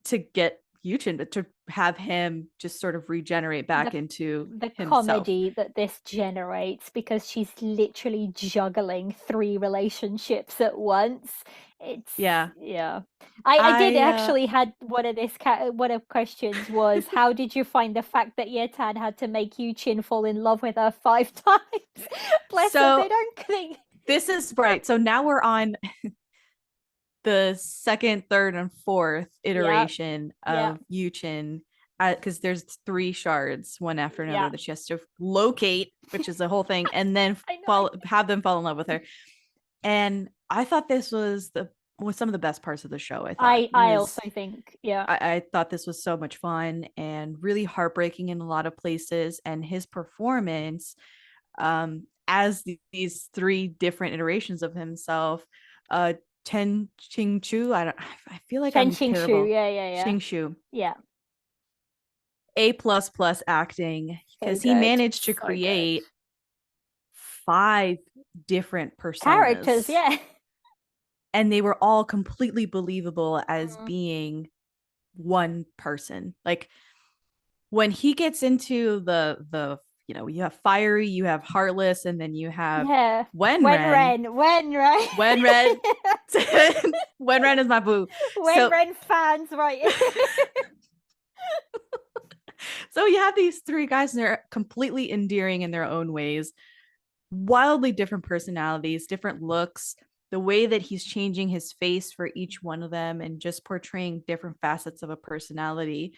to get Yuchin to have him just sort of regenerate The back into the himself. comedy that this generates because she's literally juggling three relationships at once. It's Yeah. yeah. I did I actually had one of questions was how did you find the fact that Yetan had to make Yuchin fall in love with her 5 times? Bless them, they so don't think. this is right. So now we're on the second, third, and fourth Yeah, iteration yeah, of Yuchin, because there's three shards one after another yeah. that she has to locate, which is the whole thing, and then I know. have them fall in love with her. And I thought this was some of the best parts of the show. I thought it I was also think, yeah. I thought this was so much fun and really heartbreaking in a lot of places. And his performance, as these three different iterations of himself, uh, Chen Ching Chu. I feel like Chen I'm Qingshu, terrible. yeah, yeah, yeah. Xing Shu, Yeah. A plus acting So because he good. managed to So good. create five different Characters, personas, yeah. and they were all completely believable as Mm. being one person. Like when he gets into you have fiery, you have heartless, and then you have Yeah. Wenren. Wenren. Wenren, Wenren is my boo. So Wenren fans, right? so you have these three guys, and they're completely endearing in their own ways, wildly different personalities, different looks. The way that he's changing his face for each one of them and just portraying different facets of a personality,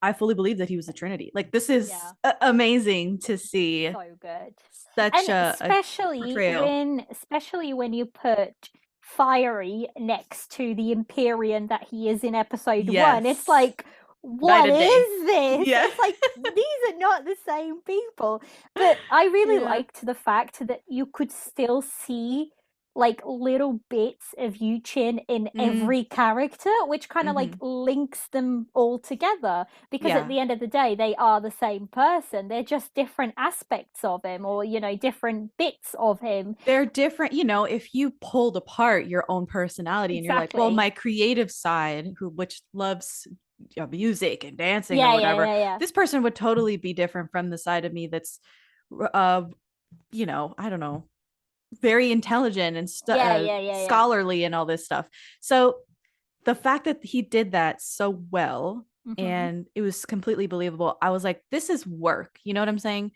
I fully believe that he was the Trinity. Like this is Yeah. amazing to see So good. such And a portrayal. especially when you put Fiery next to the Empyrean that he is in episode one, it's Yes, like, night what and day. is this? Yeah, It's like these are not the same people. But I really yeah. liked the fact that you could still see like little bits of Yuchin in Mm, every character, which kind of like mm-hmm. links them all together because at Yeah, the end of the day they are the same person, they're just different aspects of him or different bits of him. they're different. If you pulled apart your own personality and you're like, well, Exactly. my creative side, which loves music and dancing or Yeah, yeah, whatever, yeah, yeah. this person would totally be different from the side of me that's, uh, I don't know, very intelligent and Yeah, yeah, yeah, yeah. scholarly and all this stuff. So the fact that he did that so well Mm-hmm. and it was completely believable, I was like, this is work. You know what I'm saying?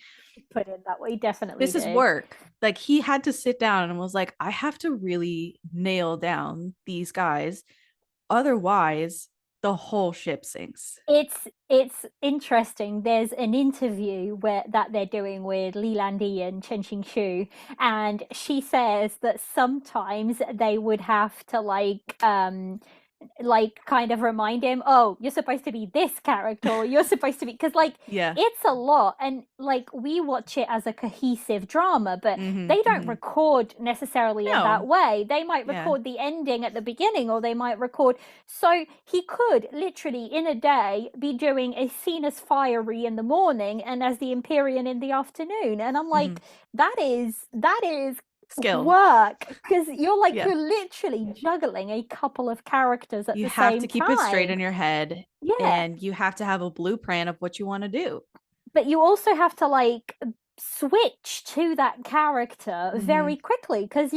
Put it that way, definitely This is did. work. Like he had to sit down and was like, I have to really nail down these guys. Otherwise, the whole ship sinks. It's interesting. There's an interview where that they're doing with Li Landi and Chen Xingxu, and she says that sometimes they would have to like kind of remind him, oh, you're supposed to be this character, or you're supposed to be, because like Yeah. it's a lot, and like we watch it as a cohesive drama, but Mm-hmm, they don't mm-hmm. record necessarily in that No. way. They might Yeah. record the ending at the beginning, or they might record, so he could literally in a day be doing a scene as Fiery in the morning and as the Empyrean in the afternoon, and I'm Mm-hmm. like, that is Skill. work, because you're like, Yeah. you're literally juggling a couple of characters at You the have to same keep it straight time. in your head, Yeah, and you have to have a blueprint of what you want to do. but you also have to like switch to that character Mm-hmm. very quickly, because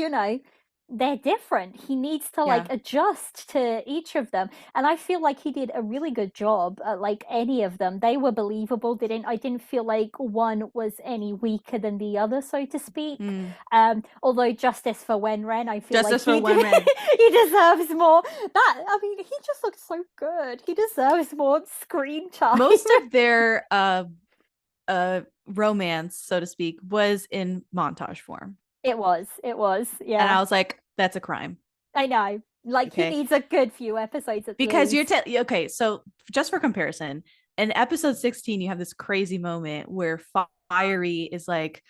they're different. He needs to like Yeah. adjust to each of them, and I feel like he did a really good job at like any of them. They were believable. Didn't I didn't feel like one was any weaker than the other, so to speak. Mm. Although justice for Wenren, I feel like Justice for Wenren. he deserves more. That, I mean, he just looks so good. He deserves more screen time. Most of their romance, so to speak, was in montage form. It was, And yeah. I was like, that's a crime. I know. Like, he Okay. needs a good few episodes at Because least. okay, so just for comparison, in episode 16, you have this crazy moment where Fiery is like,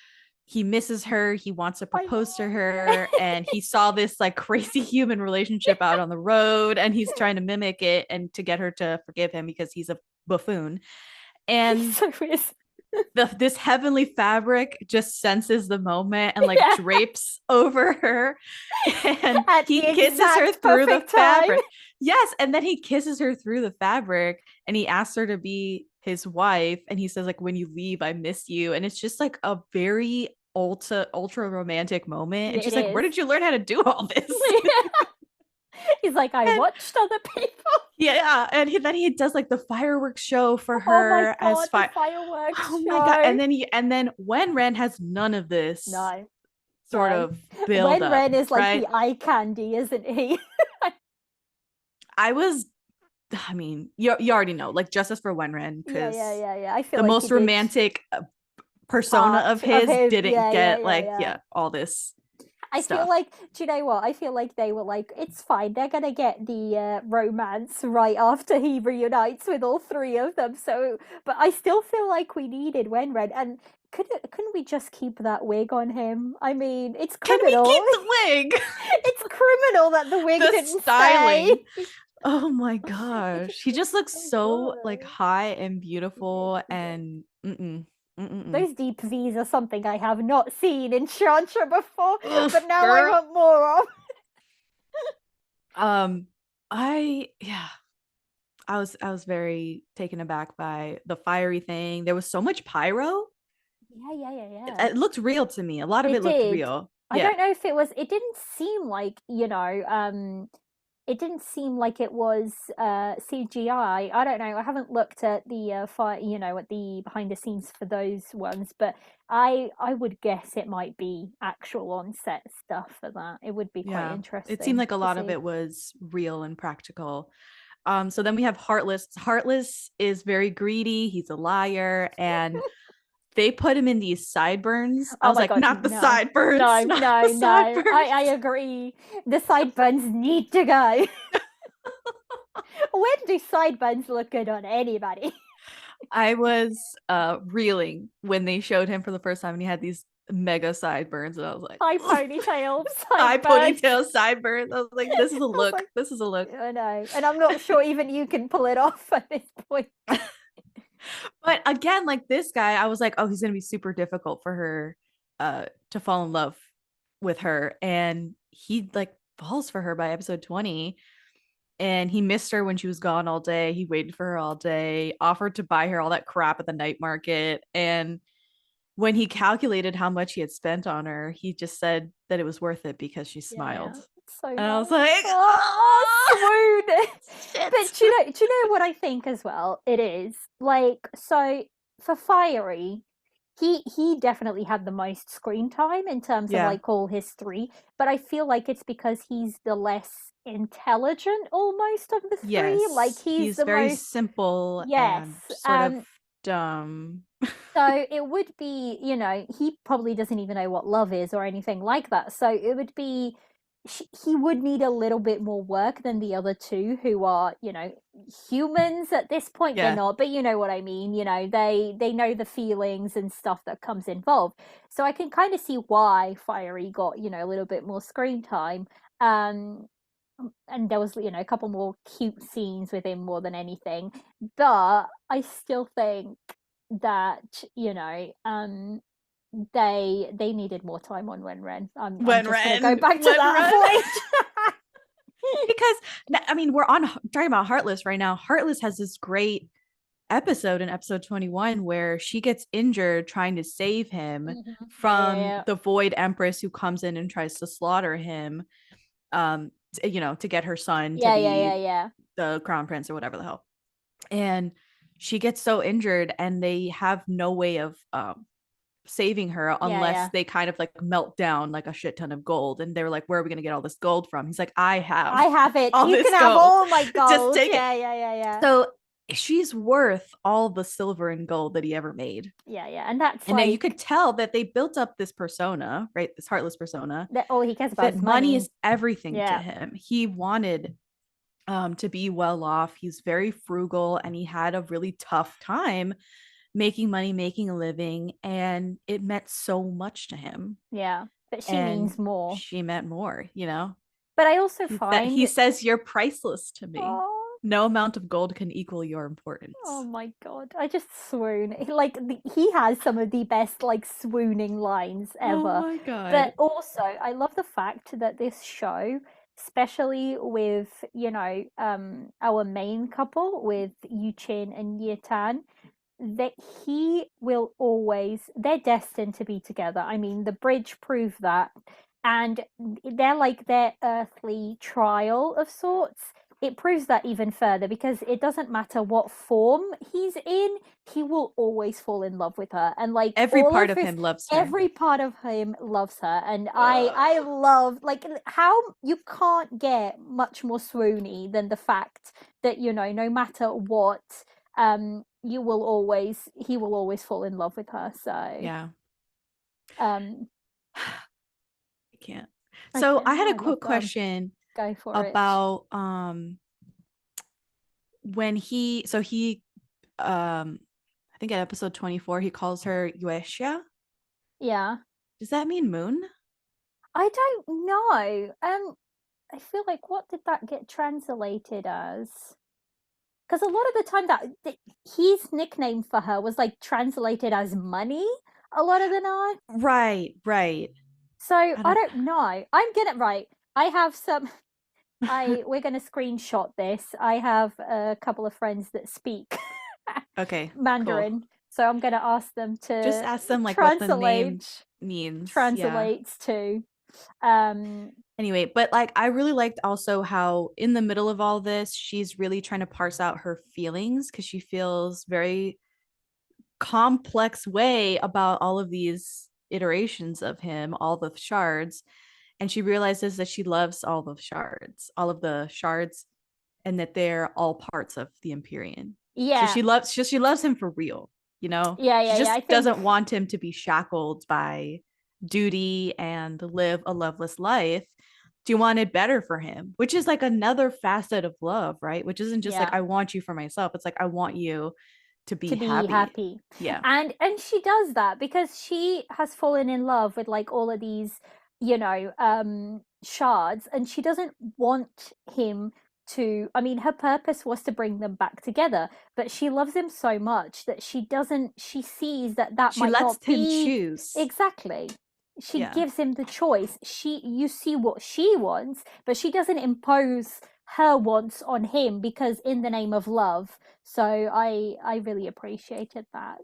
he misses her, he wants to propose to her, and he saw this like crazy human relationship out on the road, and he's trying to mimic it and to get her to forgive him because he's a buffoon. And So this heavenly fabric just senses the moment and like yeah. drapes over her, and At he the kisses her exact through the perfect time. fabric. Yes, and then he kisses her through the fabric, and he asks her to be his wife, and he says like, when you leave I miss you, and it's just like a very ultra romantic moment, and Yeah, she's it like, where is. did you learn how to do all this? He's like, I And watched other people. yeah, and then he does like the fireworks show for Oh my her as god, the fire. fireworks Oh my god! show. And then when Ren has none of this No, sort no. of build up, Wenren is like right? the eye candy, isn't he? I was, I mean, you already know, like Justice for Wenren, because Yeah. I feel the like he most did romantic persona part of of his him. didn't get like, Yeah. yeah, all this I feel stuff. like, do you know what? I feel like they were like, it's fine. They're gonna get the romance right after he reunites with all three of them. So, but I still feel like we needed Wenren, and couldn't we just keep that wig on him? I mean, it's Can we criminal. keep the wig? It's criminal that the wig The didn't styling. stay. Oh my It gosh. just He just looks looks so so like good. high and He did. beautiful He did. and Those deep V's are something I have not seen in Shansha before, Oof, but now I girl. want more of. Um, yeah, I was very taken aback by the fiery thing. There was so much pyro. Yeah. It looked real to me. A lot of It it looked did. real. I Yeah, don't know if it was. It didn't seem like, it didn't seem like it was CGI. I don't know. I haven't looked at the fire, at the behind the scenes for those ones, but I would guess it might be actual on set stuff for that. It would be quite yeah. It seemed interesting like a to lot of see. it was real and practical. So then we have Heartless. Heartless is very greedy. He's a liar, and they put him in these sideburns. I Oh was my like, god, not the no. sideburns, No, not the no, no. I sideburns. agree. The sideburns need to go. When do sideburns look good on anybody? I was reeling when they showed him for the first time and he had these mega sideburns, and I was like, High ponytail, high sideburns. ponytail sideburns. I was like, this is a I was look. like, This is a look. I know. And I'm not sure even you can pull it off at this point. But again, like this guy, I was like, oh, he's gonna be super difficult for her to fall in love with her. And he like falls for her by episode 20. And he missed her when she was gone all day. He waited for her all day, offered to buy her all that crap at the night market. And when he calculated how much he had spent on her, he just said that it was worth it because she smiled. It's so And I was nice. like, Oh, swoon. shit. But do you know what I think as well? It is like, so for Fiery, he definitely had the most screen time in terms of Yeah. like all his three, but I feel like it's because he's the less intelligent almost of the three. Like Yes. he's He's the very most, simple yes. and sort of dumb. So it would be, he probably doesn't even know what love is or anything like that. So it would be, he would need a little bit more work than the other two who are, humans at this point. They're Yeah. not, but you know what I mean. They know the feelings and stuff that comes involved. So I can kind of see why Fiery got, a little bit more screen time. Um, and there was, a couple more cute scenes with him more than anything. But I still think that they needed more time on Wenren. I'm When just gonna go Ren, back to when Ren. that point. Because I mean, we're on talking about Heartless right now. Heartless has this great episode in episode 21 where she gets injured trying to save him Mhm. from Yeah, the Void Empress who comes in and tries to slaughter him, to get her son to yeah, yeah, be yeah, yeah, the crown prince or whatever the hell. And she gets so injured and they have no way of saving her yeah, unless yeah. they kind of like melt down like a shit ton of gold. And they were like, where are we going to get all this gold from? He's like, I have I have it. all You this can have gold. all my Just gold. take it. Yeah, yeah, yeah, yeah. So she's worth all the silver and gold that he ever made. Yeah, yeah. And that's And now you like could tell that they built up this persona, right? This heartless persona, that all he cares about that is money money. is everything to Yeah, him. He wanted to be well off. He's very frugal and he had a really tough time making money, making a living, and it meant so much to him. yeah. But she And means more. she meant more, you know. But I also He find, says you're priceless to me. oh, No amount of gold can equal your oh importance. my god, I just swoon. Like he has some of the best like swooning lines Oh ever. my god. But also, I love the fact that this show, especially with, our main couple with Yu Chin and Ye Tan, that he will always, they're destined to be together. I mean, the bridge proved that. And they're like their earthly trial of sorts. It proves that even further because it doesn't matter what form he's in, he will always fall in love with her. And like Every all part of of his, him loves her. every part of him loves her. And I love, like, how you can't get much more swoony than the fact that, no matter what, he will always fall in love with her. So Yeah. um I can't. I So I can, had a I love quick them. question Go for it. about when he I think at episode 24 he calls her Yuesha. Yeah, Does that mean moon? I don't know. I feel like, what did that get translated as? Because a lot of the time that his nickname for her was like translated as money a lot of the time. Right, right. So I I don't don't know. I'm gonna, right. I have some. I We're gonna screenshot this. I have a couple of friends that speak Okay, cool. Mandarin, so I'm gonna ask them Just to ask them like what the name translate means. Yeah. translates to. Um, Anyway, but like I really liked also how in the middle of all this, she's really trying to parse out her feelings because she feels very complex way about all of these iterations of him, all the shards. And she realizes that she loves all of the shards, and that they're all parts of the Empyrean. So yeah, she loves him for real, you know? yeah, She yeah, yeah. just I think, doesn't want him to be shackled by duty and live a loveless life. She wanted better for him, which is like another facet of love, right? Which isn't just like yeah, I want you for myself. It's like I want you to be to be happy. happy. Yeah. And she does that because she has fallen in love with like all of these, shards, and she doesn't want him to, I mean, her purpose was to bring them back together, but she loves him so much that she sees that that She might lets not him be choose. exactly. She Yeah. gives him the choice. You see what she wants, but she doesn't impose her wants on him because in the name of love. So I really appreciated that.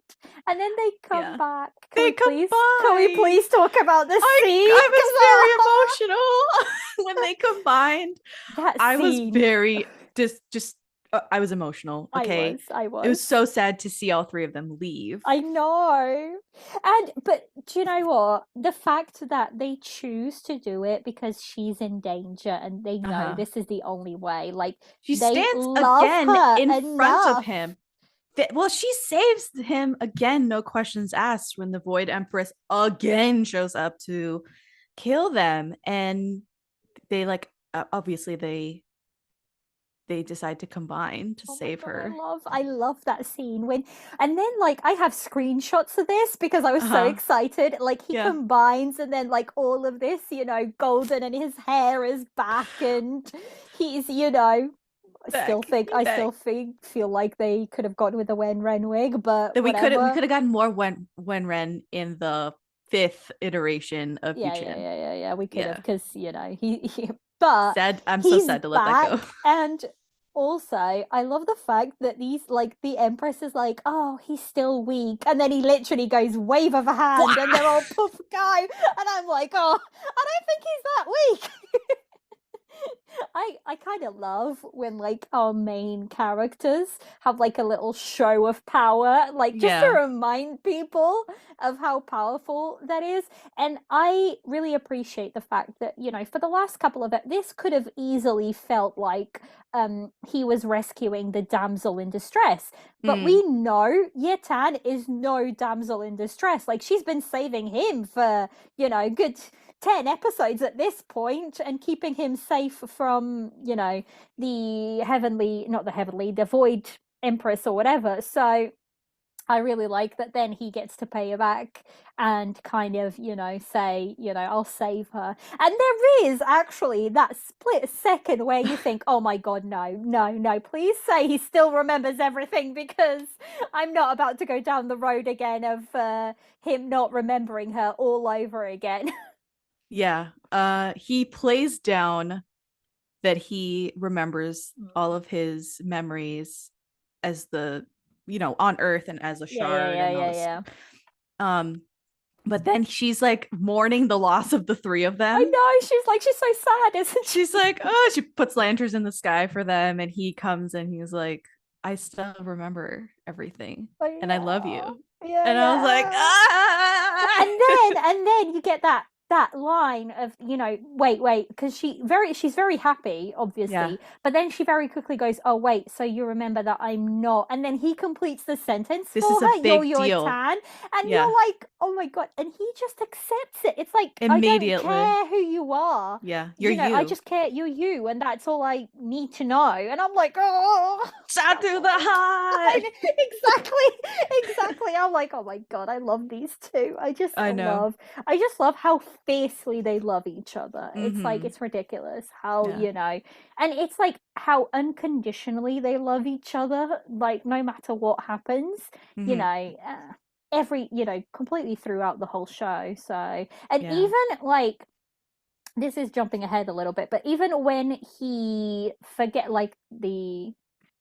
And then they come Yeah. back. They Can we combine. please talk about the scene? I was very emotional when they combined. That I was scene. very just I was emotional. I Okay. It was. was so sad to see all three of them leave. I know. But do you know what? The fact that they choose to do it because she's in danger and they know Uh-huh. this is the only way. Like She they stands love again her in front of enough. him. Well, she saves him again, no questions asked, when the Void Empress again shows up to kill them. And they like obviously they decide to combine to Oh my save God, her. I love that scene when and then like I have screenshots of this because I was so Uh-huh. excited. Like he Yeah. combines and then like all of this, golden and his hair is back and he's, Back. I still Back. think feel like they could have gone with the Wen Ren wig, but That we whatever. could have gotten more when Ren in the fifth iteration of Yuchin. Yeah. We could have Yeah. because but Sad. I'm so he's sad to let that go. back, and also I love the fact that these like the Empress is like, oh, he's still weak, and then he literally goes wave of a hand, and they're all poof guy, and I'm like, oh, I don't think he's that weak. I kind of love when like our main characters have like a little show of power, like just to Yeah. remind people of how powerful that is. And I really appreciate the fact that, for the last couple of it, this could have easily felt like he was rescuing the damsel in distress. But Mm. we know Yetan is no damsel in distress. Like she's been saving him for, good 10 episodes at this point and keeping him safe from, the void empress or whatever. So I really like that then he gets to pay her back and kind of, say, I'll save her. And there is actually that split second where you think, oh my God, no, please say he still remembers everything because I'm not about to go down the road again of him not remembering her all over again. Yeah. He plays down that he remembers all of his memories as on Earth and as a shard and all this. Yeah. Um, but then she's like mourning the loss of the three of I them. know, she's so sad, isn't she? She's like, oh, she puts lanterns in the sky for them, and he comes and he's like, I still remember everything, I and I love know. you. And I was like, Yeah. ah. And then you get that line of, wait, because she's very happy, Yeah, obviously, but then she very quickly goes, oh wait, so you remember that I'm not, and then he completes the sentence this for is a her, you're big your deal. tan, and Yeah, you're like, oh my God, and he just accepts it. It's like, I don't immediately. care who you are, Yeah, you're I you. just care you're you, and that's all I need to know. And I'm like, oh, Shout through the heart. exactly. I'm like, oh my God, I love these two. I know. I just love how fiercely they love each other. It's like, Mm-hmm. it's ridiculous how, Yeah. and it's like how unconditionally they love each other, like no matter what happens, Mm-hmm. every, completely throughout the whole show. So, and Yeah. even like, this is jumping ahead a little bit, but even when he forget like the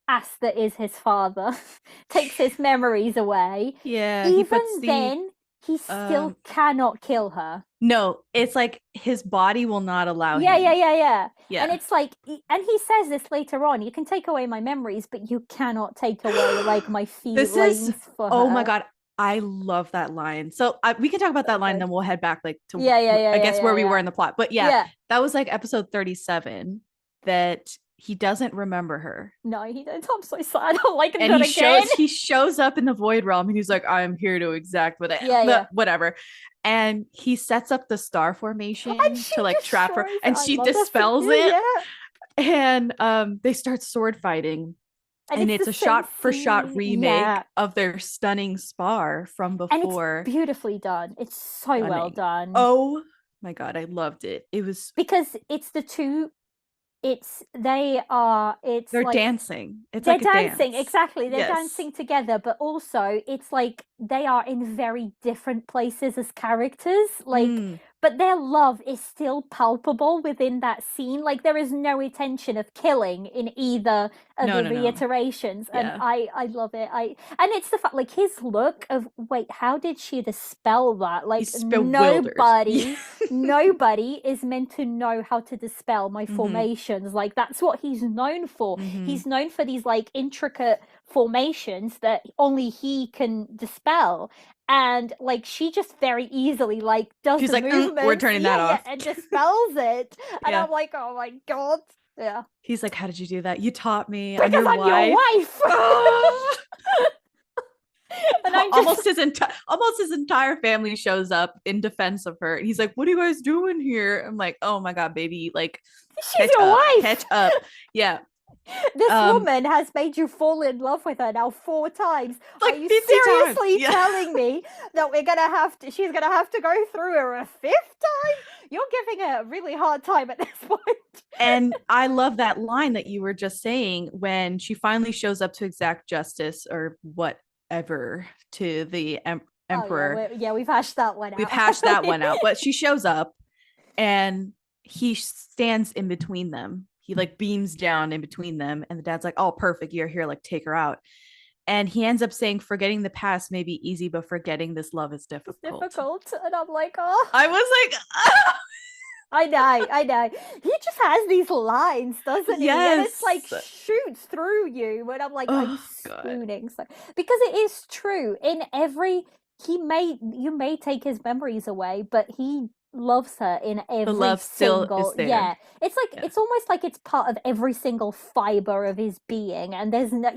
ass that is his father takes his memories away, Yeah, he even puts the then he still um cannot kill her. no, it's like his body will not allow Yeah. him. And Yeah. it's like, and he says this later on, you can take away my memories, but you cannot take away like my This is feelings for oh my her. god, I love that line. So we can talk about So that line, good. then we'll head back like to I guess where we were Yeah. in the plot. But yeah, Yeah. that was like episode 37 that he doesn't remember her. No, he don't. I'm so sad. I like And that again. he shows up in the void realm and he's like, I'm here to exact Yeah. whatever. And he sets up the star And formation she to like trap her, destroys it. and I she love that. dispels it. Yeah. And they start sword fighting, And and it's the it's a same shot for shot scene. remake Yeah. of their stunning spar from And it's before. beautifully done. It's so well Stunning. done. Oh my god, I loved it. It was Because it's the two, it's they're like dancing. It's they're like a dancing, dance. exactly. They're Yes. dancing together, but also it's like they are in very different places as characters. Like, Mm. but their love is still palpable within that scene. Like there is no intention of killing in either of No, the no, no. reiterations, and Yeah. I love it. And it's the fact, like his look of, wait, how did she dispel that? Like He's bewildered. nobody is meant to know how to dispel my Mm-hmm. formations. Like that's what he's known for. Mm-hmm. He's known for these like intricate formations that only he can dispel. And like she just very easily like does She's the like, we're movements, turning that yeah, off. and dispels it. And Yeah. I'm like, oh my god. Yeah. He's like, how did you do that? You taught me. I'm Because your I'm your wife. wife. Oh! And I'm just, almost his entire family shows up in defense of her. And he's like, what are you guys doing here? I'm like, oh my God, baby. Like, she's your catch wife. up. Yeah. This woman has made you fall in love with her now 4 times. Are Like you 50 times. seriously Yeah. telling me that she's gonna have to go through her a 5th time? You're giving her a really hard time at this point. And I love that line that you were just saying when she finally shows up to exact justice or whatever to the emperor. Oh yeah, we've hashed that one out. We've hashed that one out, but she shows up and he stands in between them. He like beams down in between them, and the dad's like, oh, perfect, you're here, like take her out. And he ends up saying, forgetting the past may be easy, but forgetting this love is difficult. It's difficult. And I'm like, oh. I was like, oh. I know. He just has these lines, doesn't he? And it's like shoots through you. And I'm like, I'm spooning. So because it is true. In every you may take his memories away, but he loves her in every single, yeah, it's like it's almost like it's part of every single fiber of his being. And there's no,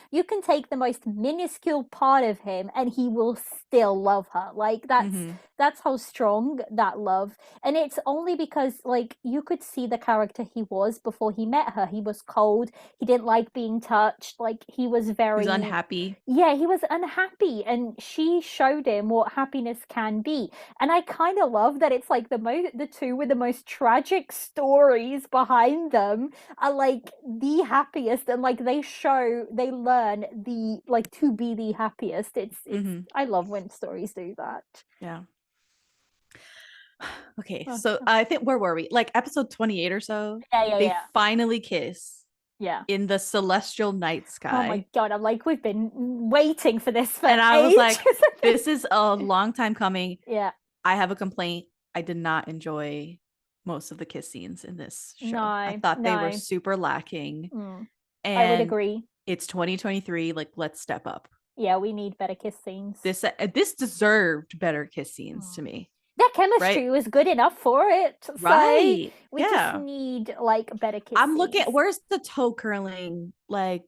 you can take the most minuscule part of him and he will still love her. Like that's how strong that love. And it's only because like you could see the character he was before he met her. He was cold, he didn't like being touched, like he was unhappy. Yeah, he was unhappy, and she showed him what happiness can be. And I kind of love that it's like the two with the most tragic stories behind them are like the happiest, and like they learn the like to be the happiest. It's I love when stories do that. Yeah. Okay, so I think, where were we? Like episode 28 or so. They finally kiss. Yeah. In the celestial night sky. Oh my God, I'm like, we've been waiting for this for and I ages. was like, this is a long time coming. Yeah. I have a complaint. I did not enjoy most of the kiss scenes in this show. No, I thought they were super lacking. And I would agree. It's 2023. Like, let's step up. Yeah, we need better kiss scenes. This deserved better kiss scenes to me. That chemistry was good enough for it. So right. We just need like better kiss I'm scenes. looking at where's the toe curling like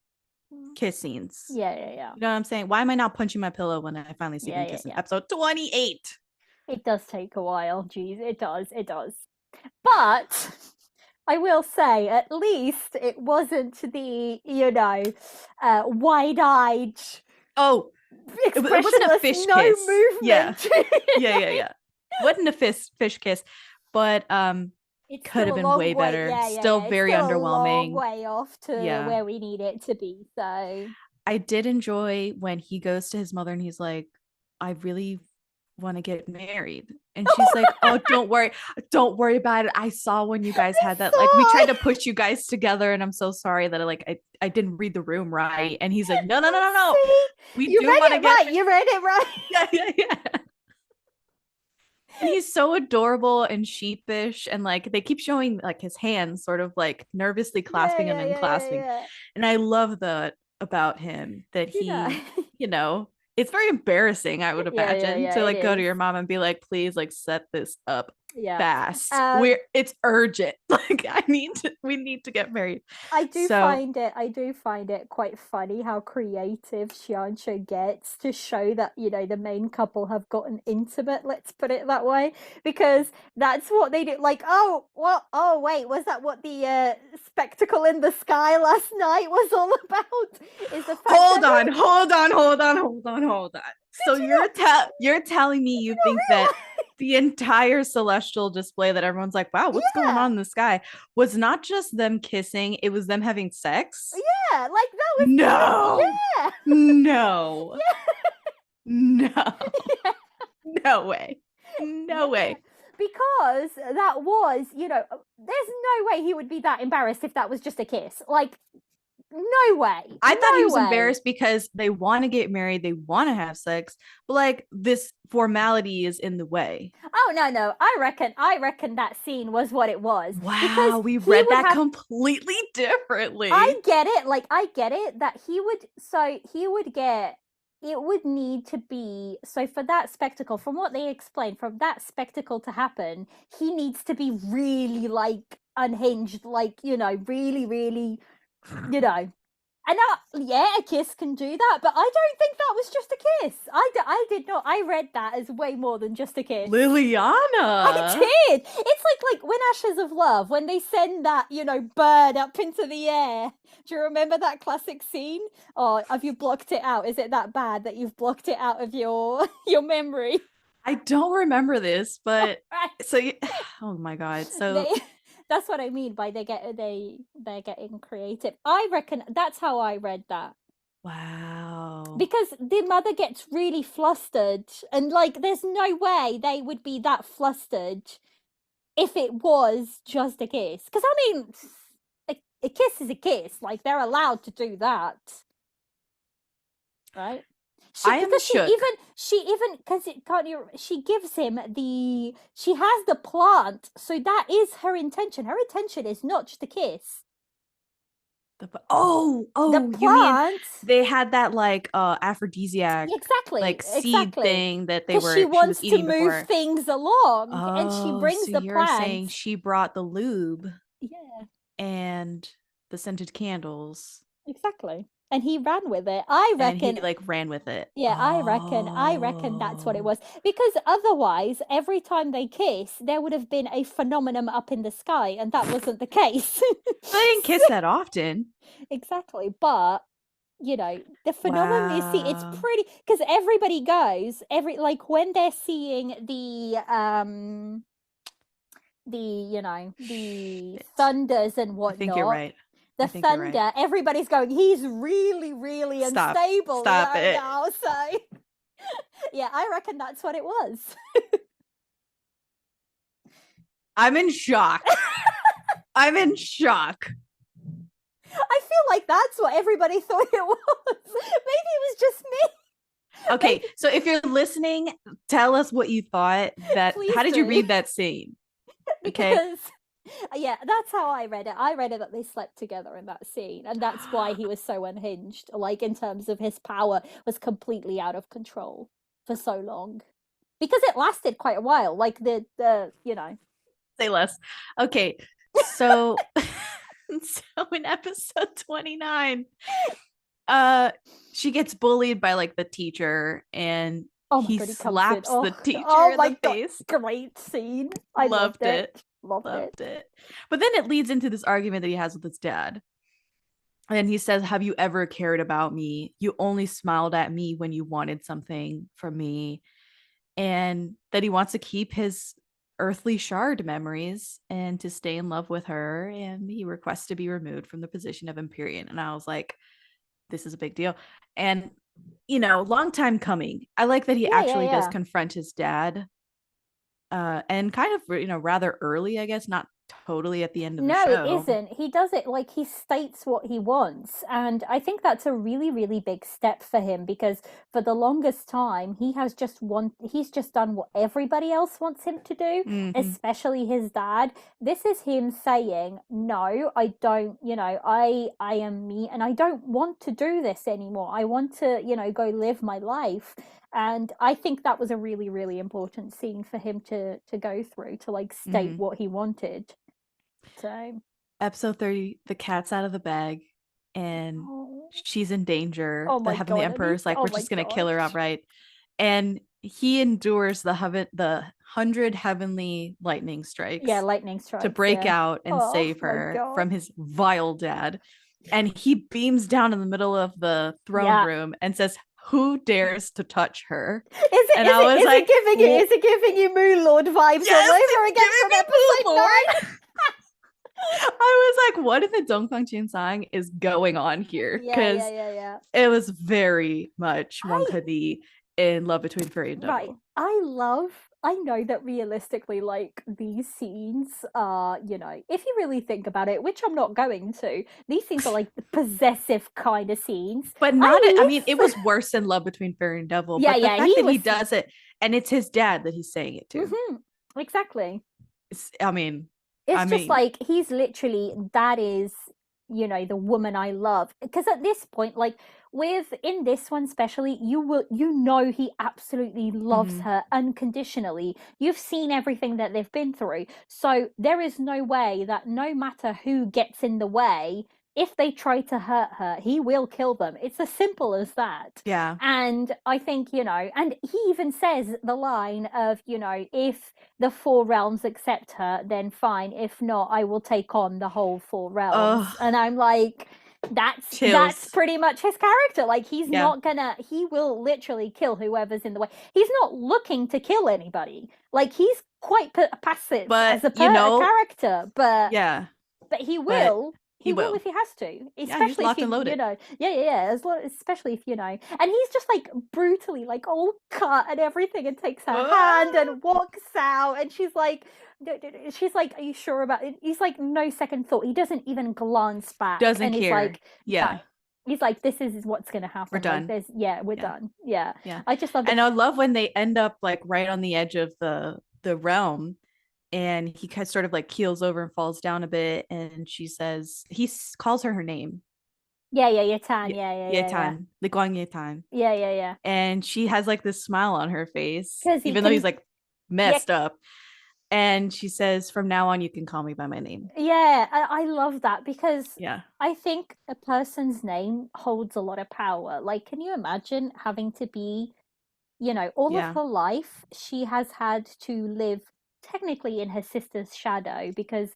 kiss scenes. Yeah. You know what I'm saying? Why am I not punching my pillow when I finally see them kissing? Episode 28. It does take a while. Jeez, it does. But I will say, at least it wasn't the, wide-eyed. Oh, it wasn't a fish no kiss. Movement. Yeah. Wasn't a fish kiss, but it could have been way better. Still very underwhelming. A long way off to where we need it to be. So I did enjoy when he goes to his mother and he's like, I really want to get married. And she's like, oh, don't worry about it. I saw when you guys had that, like we tried to push you guys together, and I'm so sorry that I didn't read the room right. And he's like, no. See? You read it right. Yeah. And he's so adorable and sheepish, and like they keep showing like his hands sort of like nervously clasping him and clasping. And I love that about him, that he, it's very embarrassing, I would imagine, to like go to your mom and be like, please like set this up fast. It's urgent. Like we need to get married. I do find it quite funny how creative Xianxia gets to show that the main couple have gotten intimate, let's put it that way, because that's what they do. Like, wait, was that what the spectacle in the sky last night was all about? Is the fact hold on. So you're telling me you think that the entire celestial display that everyone's like, wow, what's going on in the sky, was not just them kissing, it was them having sex? Yeah, like that was no. Yeah. No way. because that was, there's no way he would be that embarrassed if that was just a kiss. Like, no way. I thought he was way. embarrassed because they want to get married, they want to have sex, but like this formality is in the way. Oh no. I reckon that scene was what it was. Because Wow, we read that completely differently. I get it. Like, I get it that he would get, it would need to be, so for that spectacle, from what they explained, from that spectacle to happen, he needs to be really like unhinged, like, really, really, and yeah, a kiss can do that, but I don't think that was just a kiss. I did not. I read that as way more than just a kiss. Liliana. I did. It's like when Ashes of Love, when they send that, bird up into the air. Do you remember that classic scene? Or have you blocked it out? Is it that bad that you've blocked it out of your memory? I don't remember this, but so oh my god. So that's what I mean by they're getting creative. I reckon that's how I read that. Wow. Because the mother gets really flustered, and like there's no way they would be that flustered if it was just a kiss. Because I mean, a kiss is a kiss. Like, they're allowed to do that, right? I am shook. She gives him she has the plant, so that is her intention. Her intention is not just a kiss. The plant, you mean they had that like aphrodisiac, exactly, like seed thing that she wants to move things along, and she brings so the you're plant. saying she brought the lube, yeah, and the scented candles, exactly. And he ran with it. I reckon. And he like ran with it. Yeah, I reckon that's what it was. Because otherwise, every time they kiss, there would have been a phenomenon up in the sky, and that wasn't the case. They didn't kiss that often. Exactly. But, the phenomenon you see, it's pretty, because everybody goes, like when they're seeing the thunders and whatnot. I think you're right. The thunder, right. Everybody's going, he's really, really unstable right now. So, yeah, I reckon that's what it was. I'm in shock. I'm in shock. I feel like that's what everybody thought it was. Maybe it was just me. Okay, so if you're listening, tell us what you thought. How did you read that scene? Okay. Because yeah, that's how I read it. I read it that they slept together in that scene, and that's why he was so unhinged. Like, in terms of his power was completely out of control for so long, because it lasted quite a while. Like the say less. Okay, so so in episode 29, she gets bullied by like the teacher, and he slaps the teacher in the face. Great scene. I loved it. Loved it. But then it leads into this argument that he has with his dad. And he says, have you ever cared about me? You only smiled at me when you wanted something from me. And that he wants to keep his earthly shard memories and to stay in love with her. And he requests to be removed from the position of Empyrean. And I was like, this is a big deal. And, long time coming. I like that he does confront his dad. And kind of, rather early, I guess, not totally at the end of the show. No, it isn't. He does it like he states what he wants. And I think that's a really, really big step for him, because for the longest time, he's just done what everybody else wants him to do, especially his dad. This is him saying, no, I don't, I am me, and I don't want to do this anymore. I want to, go live my life. And I think that was a really, really important scene for him to go through, to like state what he wanted. So episode 30, the cat's out of the bag and she's in danger. The Heavenly Emperor's like, we're just gonna kill her outright. And he endures the 100 heavenly lightning strikes. Yeah, lightning strikes. To break out and save her from his vile dad. And he beams down in the middle of the throne room and says, who dares to touch her? Is it giving you Moon Lord vibes all over again from episode 9? I was like, what in the Dongfang song is going on here? Because it was very much Wong Kadi in Love Between Fairy and Right. Devil. I know that realistically, like, these scenes are, if you really think about it, which I'm not going to, these scenes are like the possessive kind of scenes. But not, I mean, it I was worse than Love Between Fairy and Devil, Yeah, but the yeah, fact he that he was. does it and it's his dad that he's saying it to. Exactly. I mean, It's just like he's literally, that is, the woman I love. Because at this point, like, with in this one especially, he absolutely loves mhm, her unconditionally. You've seen everything that they've been through. So there is no way that, no matter who gets in the way, if they try to hurt her, he will kill them. It's as simple as that. yeah. And I think, and he even says the line of, if the four realms accept her, then fine. If not, I will take on the whole four realms. Oh, And I'm like, that's chills. pretty much his character. Like, he's Yeah. not gonna, he will literally kill whoever's in the way. He's not looking to kill anybody. Like, he's quite passive But, as a character, but yeah, he but will. he He will will. if he has to, Yeah, he's especially if locked he, and loaded. yeah. Especially if and he's just like brutally, like, all cut and everything, and takes her hand Ah! and walks out, and she's like, "Are you sure about it?" He's like, no second thought. He doesn't even glance back, Doesn't and he's care. like, Yeah, "Right." He's like, "This is what's gonna we're happen." Like, done. there's, yeah, we're Yeah. done. Yeah, Yeah. I just loved it. And I love when they end up like right on the edge of the realm and he kind of sort of like keels over and falls down a bit and she says calls her name. Yeah, yeah, Tan. Ye- Yeah, yeah, yeah, yeah, Yetan, the Guang Yetan. yeah, yeah, yeah. And she has like this smile on her face, Because he even though he's can, like yeah, messed up. And she says, "From now on, you can call me by my name." yeah, I love that, because Yeah. I think a person's name holds a lot of power. Like, can you imagine having to be, all of Yeah. her life, she has had to live technically in her sister's shadow, because,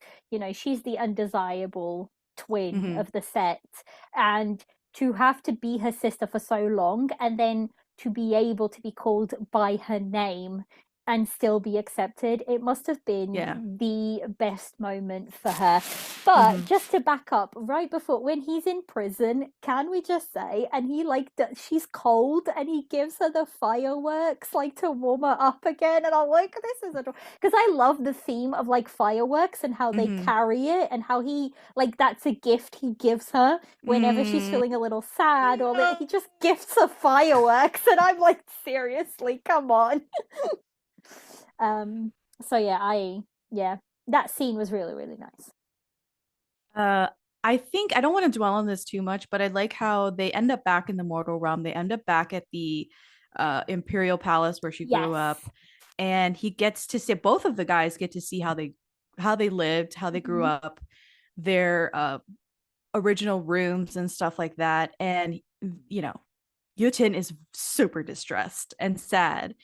she's the undesirable twin Hmm. of the set. And to have to be her sister for so long, and then to be able to be called by her name and still be accepted, it must have Yeah. been the best moment for her. But Hmm. just to back up, right before, when he's in prison, can we just say, and he, like, she's cold, and he gives her the fireworks, like, to warm her up again, and I'm like, this is adorable, because I love the theme of, like, fireworks and how they Hmm. carry it, and how he, like, that's a gift he gives her whenever she's Mm. feeling a little sad, or that he just gifts her fireworks, and I'm like, seriously, come on. um so yeah, yeah, that scene was really, really nice. Uh, I think I don't want to dwell on this too much, but I like how they end up back in the mortal realm. They end up back at the Imperial Palace where she grew Yes. up, and he gets to see both of the guys get to see how they lived, how they grew Mhm. up, their original rooms and stuff like that. And you know, Yutin is super distressed and sad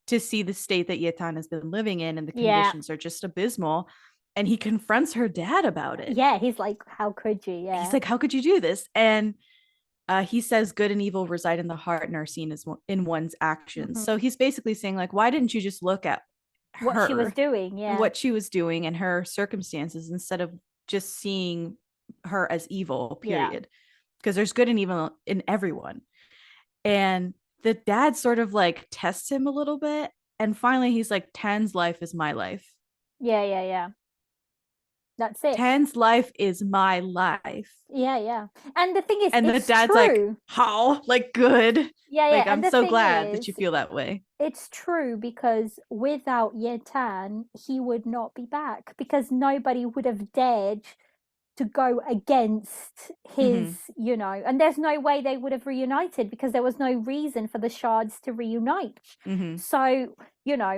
to see the state that Yetan has been living in, and the Yeah. conditions are just abysmal. And he confronts her dad about it. Yeah, he's like, how could you? He's Yeah. like, "How could you do this?" And he says, "Good and evil reside in the heart and are seen as in one's actions." Hmm. So he's basically saying, like, why didn't you just look at What she was her doing, and yeah. what she was doing and her circumstances instead of just seeing her as evil? Yeah. Period. Because there's good and evil in everyone. And the dad sort of like tests him a little bit, and finally he's like, "Tan's life is my life. Yeah, yeah, yeah. That's it. Tan's life is my life." Yeah, yeah. And the thing is, And the it's dad's like, true. "How? Like, good. Yeah, yeah. Like, And I'm the so thing glad that is, you feel that way." it's true, because without Yetan, he would not be back, because nobody would have dared to go against his, Hmm. and there's no way they would have reunited, because there was no reason for the shards to reunite. Hmm. So,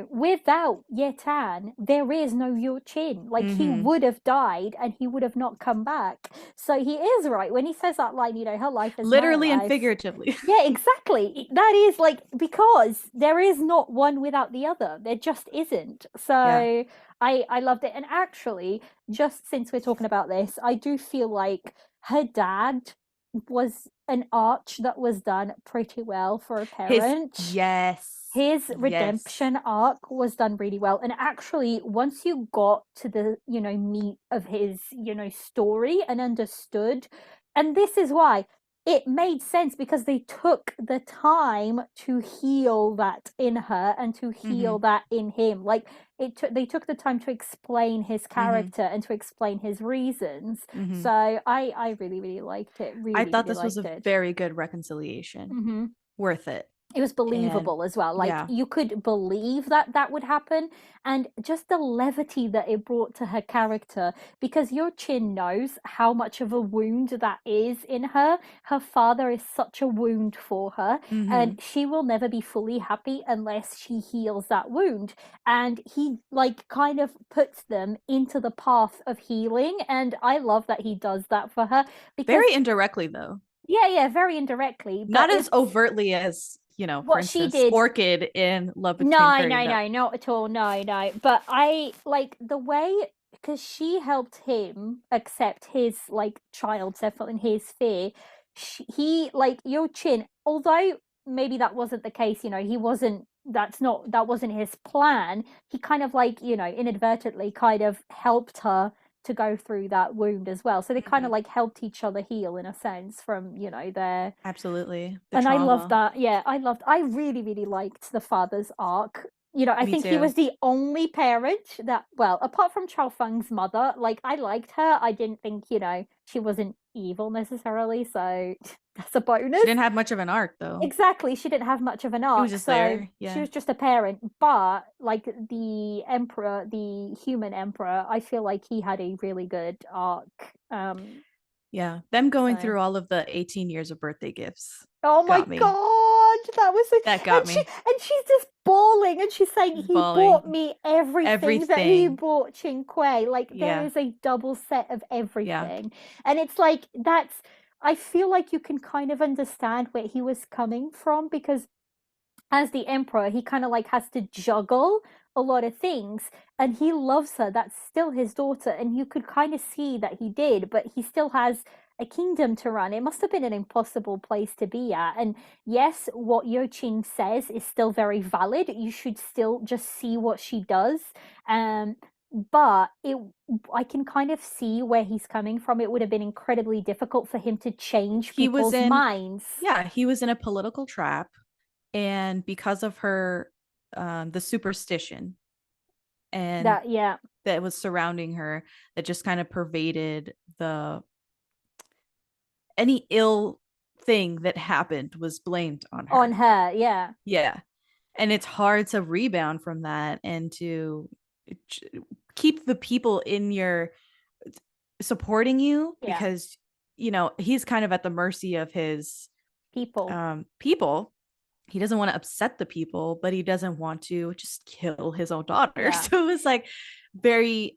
without Yetan, there is no Yurchin. Like, he Hmm. would have died, and he would have not come back. So he is right when he says that line, her life is my Literally and life. figuratively. Yeah, exactly. That is, like, because there is not one without the other. There just isn't. Yeah. So I loved it. And actually, just since we're talking about this, I do feel like her dad was an arch that was done pretty well for a His, parent. yes. His Yes. redemption arc was done really well. And actually, once you got to the, meat of his, story, and understood, and this is why. it made sense because they took the time to heal that in her and to heal Mm-hmm. that in him. Like they took the time to explain his Mm-hmm. character and to explain his reasons. Mm-hmm. So I really really liked it. I Really thought really this was liked a it. very good reconciliation. Mm-hmm. Worth it. It was And believable as well. Like yeah. you could believe that that would happen, and just the levity that it brought to her character. Because your chin knows how much of a wound that is in her. Her father is such a wound for her, and Mm-hmm. she will never be fully happy unless she heals that wound. And he like kind of puts them into the path of healing, and I love that he does that for her because Very indirectly though. yeah, yeah, very indirectly, but Not as it's overtly as, for what she instance, did. Orchid in Love Between No, Fairy and no, Dove. no, not at all. No, no. But I like the way because she helped him accept his like child self and his fear. He like Yo Chin, although maybe that wasn't the case, he wasn't. That wasn't his plan. He kind of like inadvertently kind of helped her to go through that wound as well. So they kind Mm-hmm. of like helped each other heal in a sense from their Absolutely. The and I loved trauma. that. Yeah, I really, really liked the father's arc. I Me think he too. was the only parent that, well, apart from Chao Feng's mother, like, I liked her. I didn't think, she wasn't evil necessarily. So that's a She bonus. didn't have much of an arc though. Exactly. She didn't have much of an She was arc. just So there. she Yeah. was just a parent. But, like, the emperor, the human emperor, I feel like he had a really good arc. Yeah. Them going So. through all of the 18 years of birthday gifts Oh my got me. God, that was so, That got and me. she's just bawling and she's saying Just he bought bawling. me everything that he Everything. bought Chin Quei. Like there Yeah. is a double set of Yeah. everything. And it's like I feel like you can kind of understand where he was coming from because as the emperor, he kind of like has to juggle a lot of things and he loves her. That's still his daughter. And you could kind of see that he did, but he still has a kingdom to run. It must have been an impossible place to be at. And yes, what Yochin says is still very valid. You should still just see what she does. Um, but I can kind of see where he's coming from. It would have been incredibly difficult for him to change He was people's in, minds. yeah, he was in a political trap. And because of her, the superstition and That, yeah, that was surrounding her, that just kind of pervaded the any ill thing that happened was blamed on on her. her, yeah. Yeah. And it's hard to rebound from that and to keep the people in your supporting you Yeah, because he's kind of at the mercy of his people. people. He doesn't want to upset the people, but he doesn't want to just kill his own daughter. Yeah. So it was like very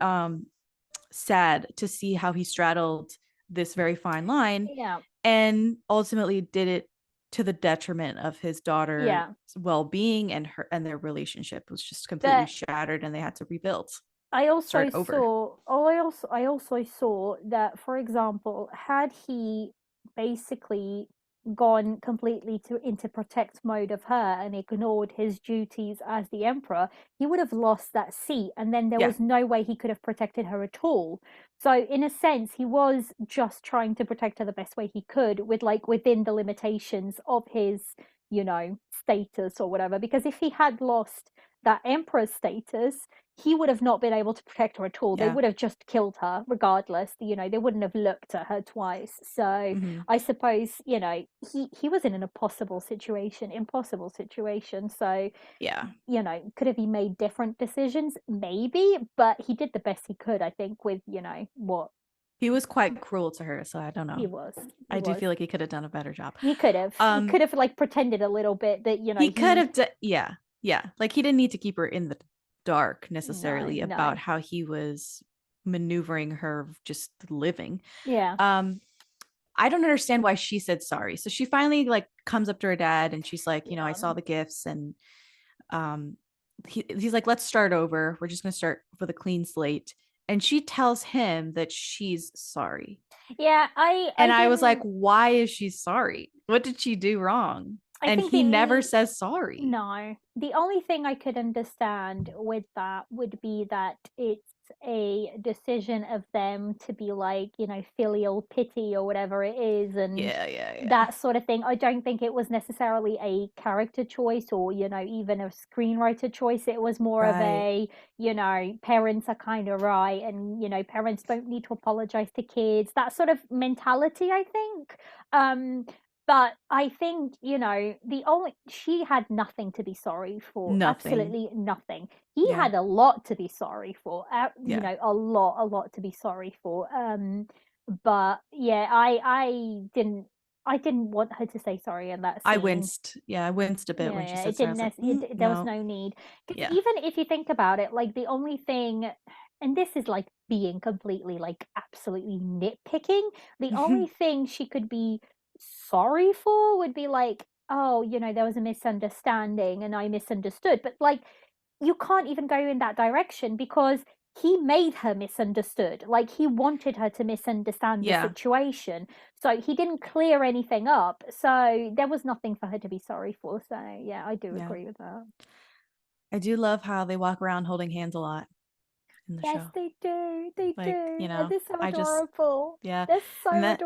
sad to see how he straddled this very fine line Yeah. and ultimately did it to the detriment of his daughter's Yeah. well-being, and her and their relationship was just completely But shattered and they had to rebuild, I also start over. saw oh I also saw that for example, had he basically gone completely into protect mode of her and ignored his duties as the emperor, he would have lost that seat and then there Yeah. was no way he could have protected her at all. So in a sense, he was just trying to protect her the best way he could with like within the limitations of his, status or whatever. Because if he had lost that emperor status, he would have not been able to protect her at all. They Yeah. would have just killed her regardless. They wouldn't have looked at her twice. So Mm-hmm. I suppose, he was in an impossible situation. So, Yeah. could have he made different decisions? Maybe, but he did the best he could, I think, with, what He was quite cruel to her, so I don't he know. was. He I do was. feel like he could have done a better job. He could have. He um could have like pretended a little bit that, he could he have yeah, yeah, like he didn't need to keep her in the dark no, necessarily no. about how he was maneuvering her just living. Yeah. um I don't understand why she said sorry. So she finally like comes up to her dad and she's like, I Yeah. saw the gifts, and um he's like, let's start over. We're just going to start with a clean slate. And she tells him that she's sorry. Yeah, I And I was like, didn't why is she sorry? What did she do wrong? I And think he never the says sorry. no. The only thing I could understand with that would be that it's a decision of them to be like, filial pity or whatever it is, and Yeah. that sort of thing. I don't think it was necessarily a character choice or, even a screenwriter choice. It was more of Right. a, parents are kind of right, and, parents don't need to apologize to kids, that sort of mentality, I think. But I think, the only she had nothing to be sorry for, Nothing. absolutely nothing. He Yeah. had a lot to be sorry for, Yeah. a lot to be sorry for. But yeah, I didn't want her to say sorry in that I scene. winced. Yeah, I winced a bit Yeah, when she yeah, said sorry. I was like, there was no. no need. Because Yeah. even if you think about it, like the only thing, and this is like being completely, like, absolutely nitpicking, the only thing she could be sorry for would be like, oh, there was a misunderstanding and I misunderstood. But like, you can't even go in that direction because he made her misunderstood. Like, he wanted her to misunderstand the Yeah. situation. So he didn't clear anything up. So there was nothing for her to be sorry for. So yeah, I do Yeah. agree with that. I do love how they walk around holding hands a lot in the Yes, show. they do. They Like, do. And they're so I just, adorable. yeah. They're And so that,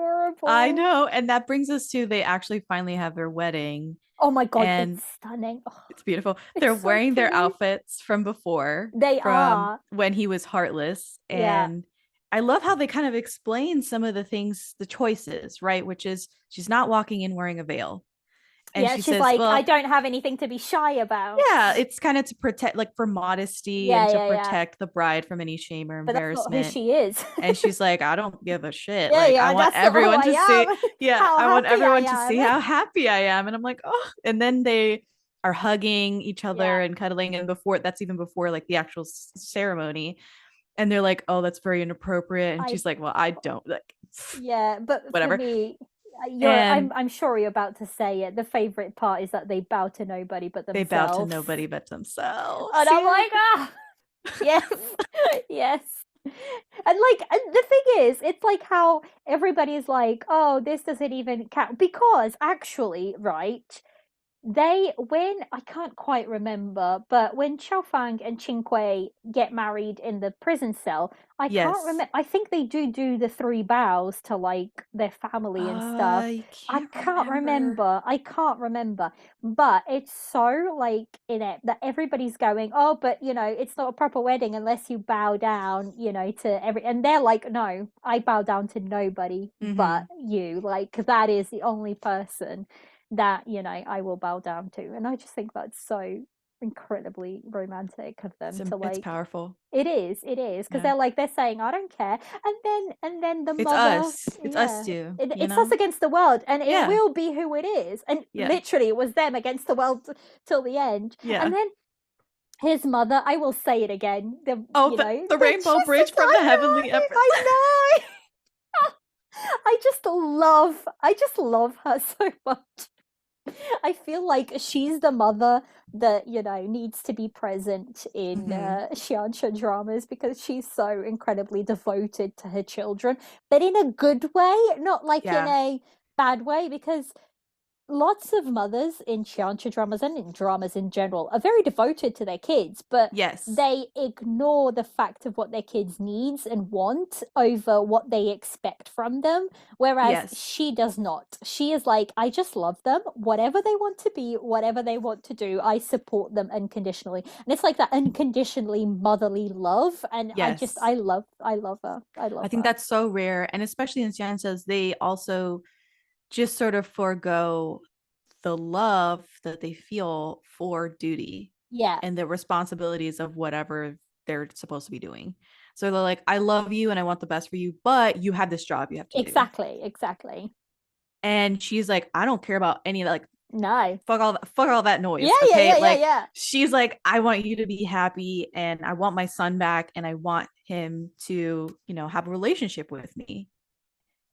I adorable. know. And that brings us to they actually finally have their wedding. Oh my God, And it's stunning. Oh, it's beautiful. it's They're so wearing their pretty. outfits from before, They from are. when he was heartless. Yeah. And I love how they kind of explain some of the things, the choices, right? Which is she's not walking in wearing a veil. And Yeah, she she's says, like, I well, don't have anything to be shy about. yeah, it's kind of to protect, like for modesty and Yeah, to yeah, yeah. protect the bride from any shame or But that's not who embarrassment. she is. And she's like, I don't give a shit. Yeah, Like, I yeah, want that's not who everyone I to see, am. yeah, How I want happy I everyone to am. see how happy I am. And I'm like, oh, and then they are hugging each other Yeah. and cuddling. And before that's even before like the actual ceremony. And they're like, oh, that's very inappropriate. And I she's like, well, I don't like, Yeah, but for whatever. me, And I'm sure you're about to say it. The favorite part is that they bow to nobody but they bow to themselves. nobody but themselves. And I'm Yeah. like, ah, yes, yes. And the thing is, it's like how everybody's like, oh, this doesn't even count. Because actually, right, when I can't quite remember, but when Xiaofang and Qingque get married in the prison cell, I can't Yes. remember. I think they do the three bows to like their family and stuff. I I can't can't remember. remember. I can't remember. But it's so like in it that everybody's going, oh, but it's not a proper wedding unless you bow down, to every. And they're like, no, I bow down to nobody but Mm-hmm. you. Like, that is the only person that I will bow down to. And I just think that's so incredibly romantic of them to It's like. powerful. It is because Yeah. they're saying I don't care, and then the It's mother, us. It's us yeah, two, it's us against the world, and it Yeah. will be who it is, and Yeah. literally it was them against the world till the end. Yeah. And then his mother, I will say it again, Oh, the she's rainbow bridge from the I heavenly know, empress. I know. I just love her so much. I feel like she's the mother that needs to be present in Hmm. Xianxia dramas because she's so incredibly devoted to her children, but in a good way, not like in Yeah. a bad way. Because lots of mothers in Chianti dramas and in dramas in general are very devoted to their kids, but Yes. they ignore the fact of what their kids needs and want over what they expect from them. Whereas Yes. she does not. She is like, I just love them, whatever they want to be, whatever they want to do, I support them unconditionally. And it's like that unconditionally motherly love. And Yes. I love her. I I love think her. that's so rare. And especially in Cianzas, they also just sort of forego the love that they feel for duty Yeah, and the responsibilities of whatever they're supposed to be doing. So they're like, I love you and I want the best for you, but you have this job you have to do. exactly, exactly. And she's like, I don't care about any of that. Like, No. fuck all that Yeah, noise. yeah, Okay. yeah, yeah, Like, yeah. she's like, I want you to be happy and I want my son back and I want him to, have a relationship with me.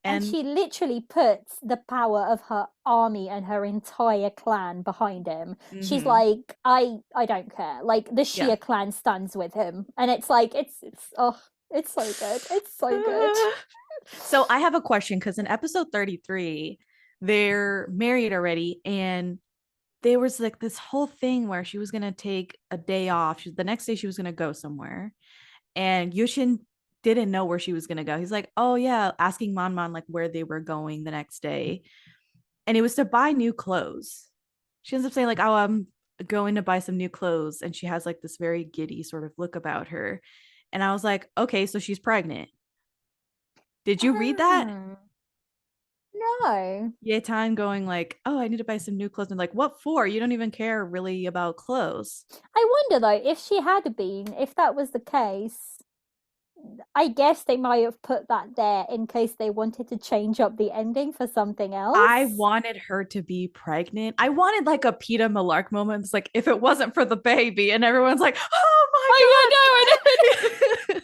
And And she literally puts the power of her army and her entire clan behind him. She's mm-hmm, like, I don't care. Like, the yeah. Shia clan stands with him. And it's like, it's oh, it's so good. It's so good. So I have a question because in episode 33, they're married already, and there was like this whole thing where she was gonna take a day off. The next day she was gonna go somewhere, and Yushin didn't know where she was gonna go. He's like, oh yeah, asking Mon like where they were going the next day, and it was to buy new clothes. She ends up saying like, oh, I'm going to buy some new clothes, and she has like this very giddy sort of look about her, and I was like, okay, so she's pregnant. Did you read that? Oh, no. Yetan going like, oh, I need to buy some new clothes, and like, what for? You don't even care really about clothes. I wonder though, if she had been, if that was the case, I guess they might have put that there in case they wanted to change up the ending for something I else. wanted her to be pregnant. I wanted like a Peeta Malark moment. It's like if it wasn't for the baby, and everyone's like, Oh yeah, no, I know. "Oh my god!"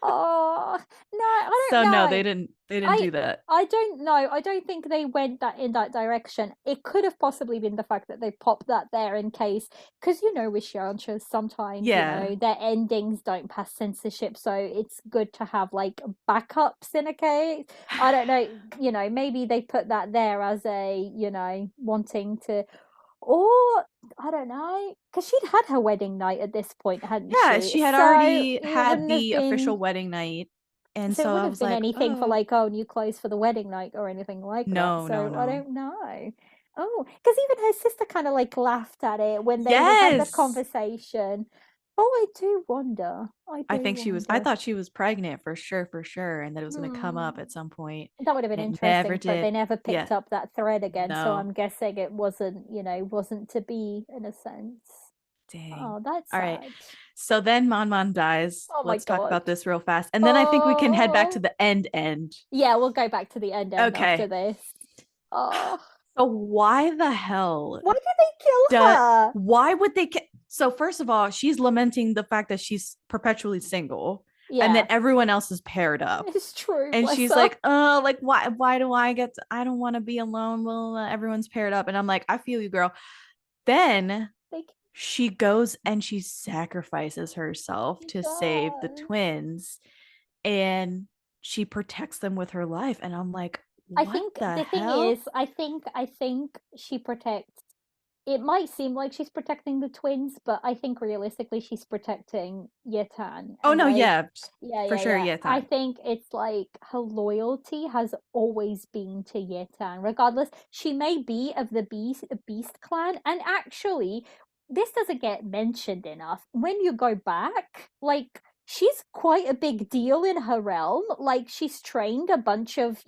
Oh no, I don't So no, they know. didn't. They didn't I do that. I don't know. I don't think they went that in that direction. It could have possibly been the fact that they popped that there in case, because with Shanchas, sometimes Yeah, their endings don't pass censorship, so it's good to have like backups in a case. I don't know. Maybe they put that there as a wanting to, or I don't know, because she'd had her wedding night at this point, hadn't yeah. she? She had So already it had wouldn't have the been official wedding night, and so it so I wouldn't have was been like, anything for oh like, oh, new clothes for the wedding night or anything like that. no, no, So I no. don't know. Oh, because even her sister kind of like laughed at it when they were had the Yes, conversation. Oh, I do wonder. I I do think she was. I wonder. thought she was pregnant for sure, and that it was going to come up Hmm. at some point. That would have been And it never interesting, but they did. never Yeah, picked up that thread again. So no. I'm guessing it wasn't to be in a sense. Dang. Oh, that's All right. sad. So then Mon dies. Oh my Let's talk God. about this real fast. And then I think we can head back to Oh, the end. yeah, we'll go back to the end after Okay. this. Oh, So why the hell why did they kill do her? why would they so first of all, she's lamenting the fact that she's perpetually single and that Yeah, everyone else is paired up. it's true. And Bless she's her. like, like why do I get I don't want to be alone. Well, everyone's paired up. And I'm like, I feel you, girl. Then Like she goes and she sacrifices herself she to save the does. twins, and she protects them with her life, and I'm like, I what think the the thing hell? is, I think she protects. It might seem like she's protecting the twins, but I think realistically she's protecting Yetan. Oh And no, like, yeah, yeah, for yeah, sure, yeah. yeah, I Tan. think it's like her loyalty has always been to Yetan, regardless. She may be of the Beast clan, and actually, this doesn't get mentioned enough. When you go back, like she's quite a big deal in her realm. Like she's trained a bunch of,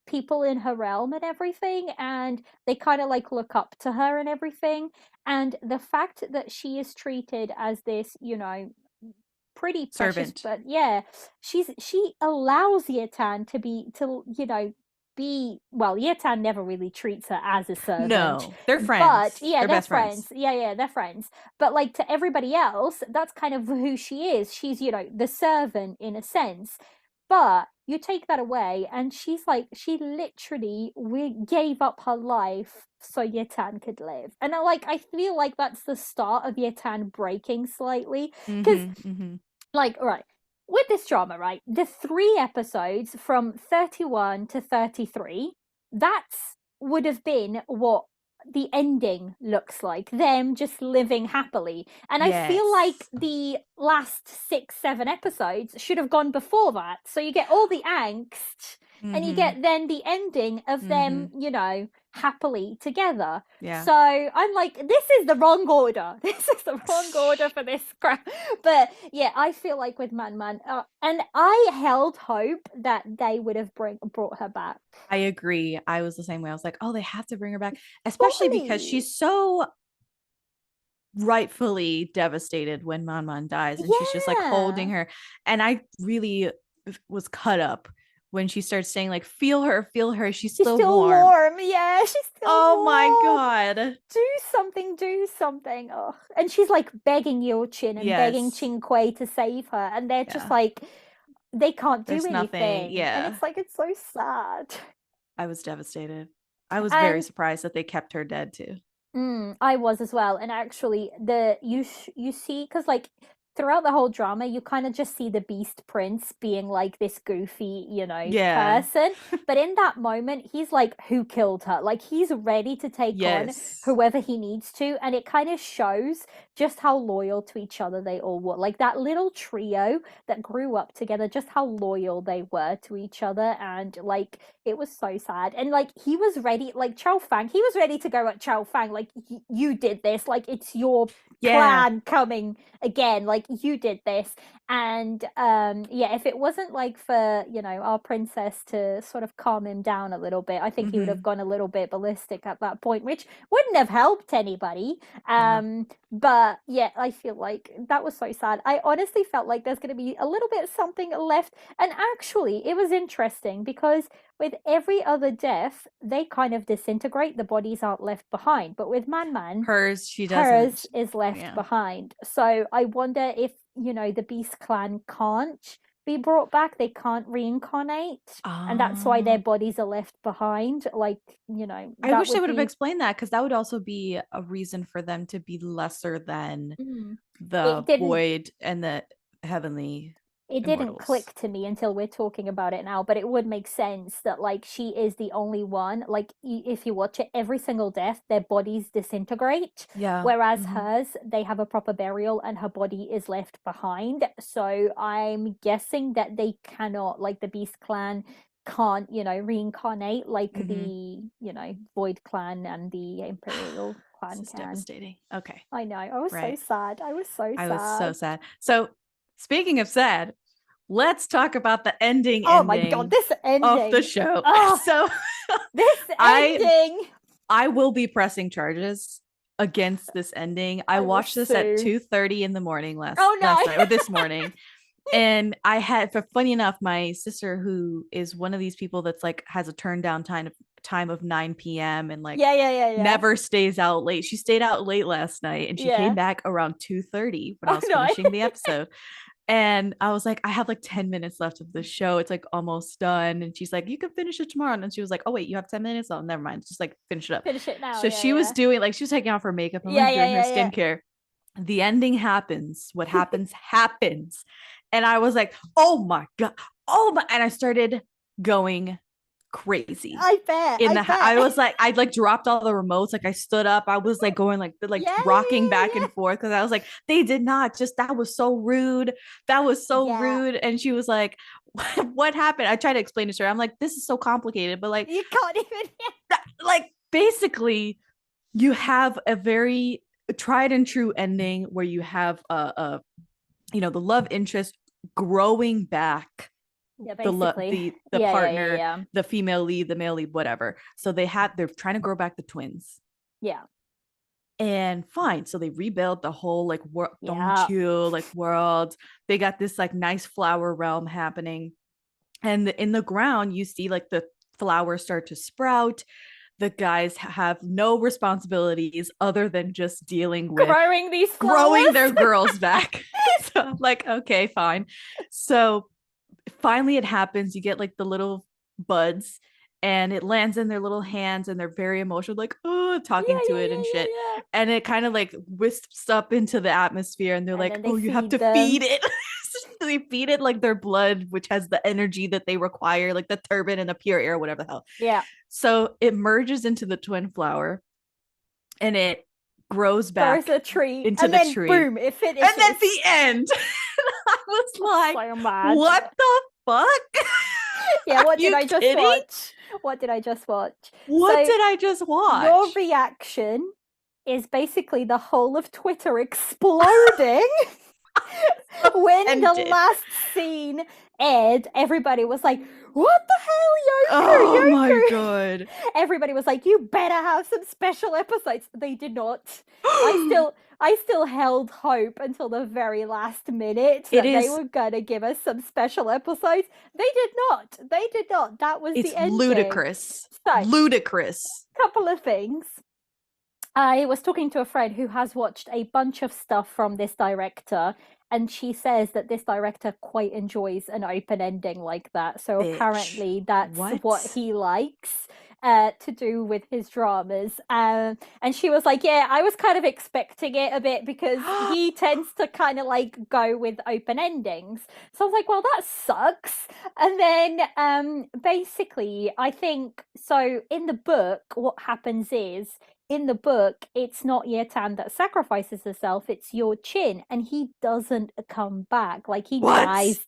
people in her realm and everything, and they kind of like look up to her and everything. And the fact that she is treated as this, pretty precious, Servant. but yeah, she allows Yetan to be well. Yetan never really treats her as a servant, No, they're but friends. yeah, They're they're best friends. friends. Yeah, they're friends. But like to everybody else, that's kind of who she is. She's the servant in a sense. But you take that away, and she's like, she literally we gave up her life so Yetan could live. And I feel like that's the start of Yetan breaking slightly. Because, Mm-hmm. Mm-hmm. like, all right, with this drama, right, the 3 episodes from 31 to 33, that's would have been what the ending looks like, them just living happily. And I feel like Yes. the last 6 7 episodes should have gone before that, so you get all the angst, and you Mm-hmm. get then the ending of Mm-hmm. them happily together. Yeah. So I'm like, this is the wrong order. This is the wrong order for this crap. But yeah, I feel like with Man, and I held hope that they would have brought her back. I agree. I was the same way. I was like, oh, they have to bring her back, especially because Fully. she's so rightfully devastated when Man dies, and she's just like holding Yeah. her. And I really was cut up when she starts saying like, feel her, she's She's still still warm. warm. Yeah, she's still Oh my warm. god. Do something, do something. Oh. And she's like begging Yochin and begging Yes. Qin Kuei to save her. And they're just Yeah. like, they can't do There's nothing. anything. And Yeah. it's so sad. I was devastated. I was very And surprised that they kept her dead too. I was as well. And actually, you see, because like throughout the whole drama, you kind of just see the Beast Prince being like this goofy, Yeah. person. But in that moment, he's like, who killed her? Like, he's ready to take on Yes. whoever he needs to. And it kind of shows just how loyal to each other they all were. Like, that little trio that grew up together, just how loyal they were to each other. And, like, it was so sad. And, like, he was ready, like, Chow Fang, he was ready to go at Chow Fang. Like, you did this. Like, it's your Yeah. plan coming again, like you did this. And yeah, if it wasn't like for our princess to sort of calm him down a little bit, I think he would have Mm-hmm. gone a little bit ballistic at that point, which wouldn't have helped anybody. No. But yeah, I feel like that was so sad. I honestly felt like there's going to be a little bit something left. And actually it was interesting because with every other death they kind of disintegrate, the bodies aren't left behind, but with Man, Hers, she doesn't. hers is left Yeah. behind. So I wonder if, the Beast Clan can't be brought back, they can't reincarnate, and that's why their Um, bodies are left behind. Like, I that wish they would would have be. explained that because that would also be a reason for them to be lesser than Mm. the It didn't void and the heavenly it didn't immortals. click to me until we're talking about it now, but it would make sense that like she is the only one. Like if you watch it, every single death, their bodies disintegrate, Yeah. whereas Mm-hmm. hers, they have a proper burial and her body is left behind. So I'm guessing that they cannot, like the Beast Clan can't, reincarnate like Mm-hmm. the, Void Clan and the Imperial This Clan is can. devastating. Okay. I know. I was so Right. sad. I was so I was so sad. sad. So, speaking of sad, let's talk about the Oh my god, ending this of the ending. show. Oh, So, this I ending. I will be pressing charges against this ending. I I will watched this at sue. 2:30 in the morning Oh last night or no. this morning. And I had, for funny enough, my sister, who is one of these people that's like has a turn down time of 9 p.m. and like Yeah, yeah, yeah, yeah. never stays out late. She stayed out late last night and she came Yeah. back around 2:30 when I Oh was no. finishing the episode. And I was like, I have like 10 minutes left of the show. It's like almost done. And she's like, you can finish it tomorrow. And she was like, oh, wait, you have 10 minutes? Oh, never mind. Just like finish it up. Finish it now. So Yeah, she was yeah. doing like, she was taking off her makeup and Yeah, like yeah, doing her yeah, skincare. The ending happens. What happens, happens. And I was like, oh my God. Oh my. And I started going yeah. crazy I bet. in I the I bet. was like, I like dropped all the remotes, like I stood up, I was like going like Yeah, rocking yeah, back yeah, and forth because I was like, they did not, just that was so rude, that was so yeah. rude. And she was like, what happened? I tried to explain it to her. I'm like, this is so complicated, but like You can't even. like basically you have a very tried and true ending where you have the love interest growing back Yeah, the basically. the Yeah, yeah, yeah, partner, yeah. the female lead, the male lead, whatever. So they're trying to grow back the twins. Yeah. And fine. So they rebuild the whole like Yeah. like world. They got this like nice flower realm happening. And in the ground, you see like the flowers start to sprout. The guys have no responsibilities other than just dealing with Growing these growing their flowers. girls back. So I'm like, okay, fine. So finally it happens. You get like the little buds and it lands in their little hands and they're very emotional, like, oh, talking Yeah, to yeah, it yeah, and yeah, shit. yeah. And it kind of like wisps up into the atmosphere and they're And like, then they oh, you have feed to them. feed it. They feed it like their blood, which has the energy that they require, like the turbine and the pure air, whatever the hell. Yeah. So it merges into the twin flower and it grows Grows back a tree. into And the then tree. boom, it And then finishes. the end. I was like, So mad. what the fuck? Yeah, Are what did you I just kidding? watch? What did I just watch? What So did I just your watch? reaction is basically the whole of Twitter exploding. When the Offended. last scene aired, everybody was like, what the hell, Oh my Yoku? god. Everybody was like, you better have some special episodes. They did not. I still held hope until the very last minute It that they is were gonna give us some special episodes. They did not. They did not. That was the it's ending. ludicrous. So, Ludicrous. couple of things. I was talking to a friend who has watched a bunch of stuff from this director, and she says that this director quite enjoys an open ending like that. So Bitch. apparently that's what What? he likes. to do with his dramas. And she was like, yeah, I was kind of expecting it a bit because he tends to kind of like go with open endings. So I was like, well, that sucks. And then basically, I think so in the book, what happens is in the book, it's not Yetan that sacrifices herself, it's your Chin, and he doesn't come back. Like he What? dies.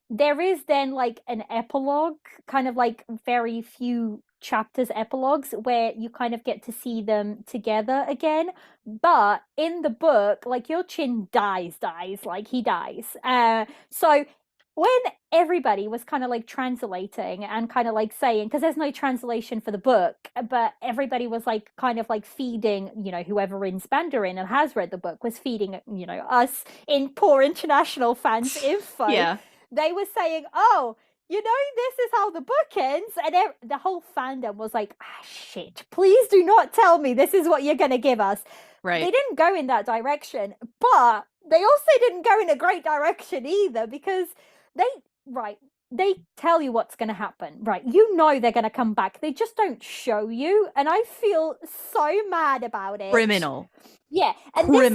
There is then like an epilogue, kind of like very few chapters epilogues where you kind of get to see them together again. But in the book, like your Chin dies, like he dies. So when everybody was kind of like translating and kind of like saying, because there's no translation for the book, but everybody was like kind of like feeding, whoever in Mandarin and has read the book was feeding, us in poor international fans info. Yeah. They were saying, oh, this is how the book ends. And the whole fandom was like, shit, please do not tell me this is what you're going to give us. Right. They didn't go in that direction, but they also didn't go in a great direction either because they tell you what's going to happen, right? They're going to come back. They just don't show you. And I feel so mad about it. Criminal. Yeah. And this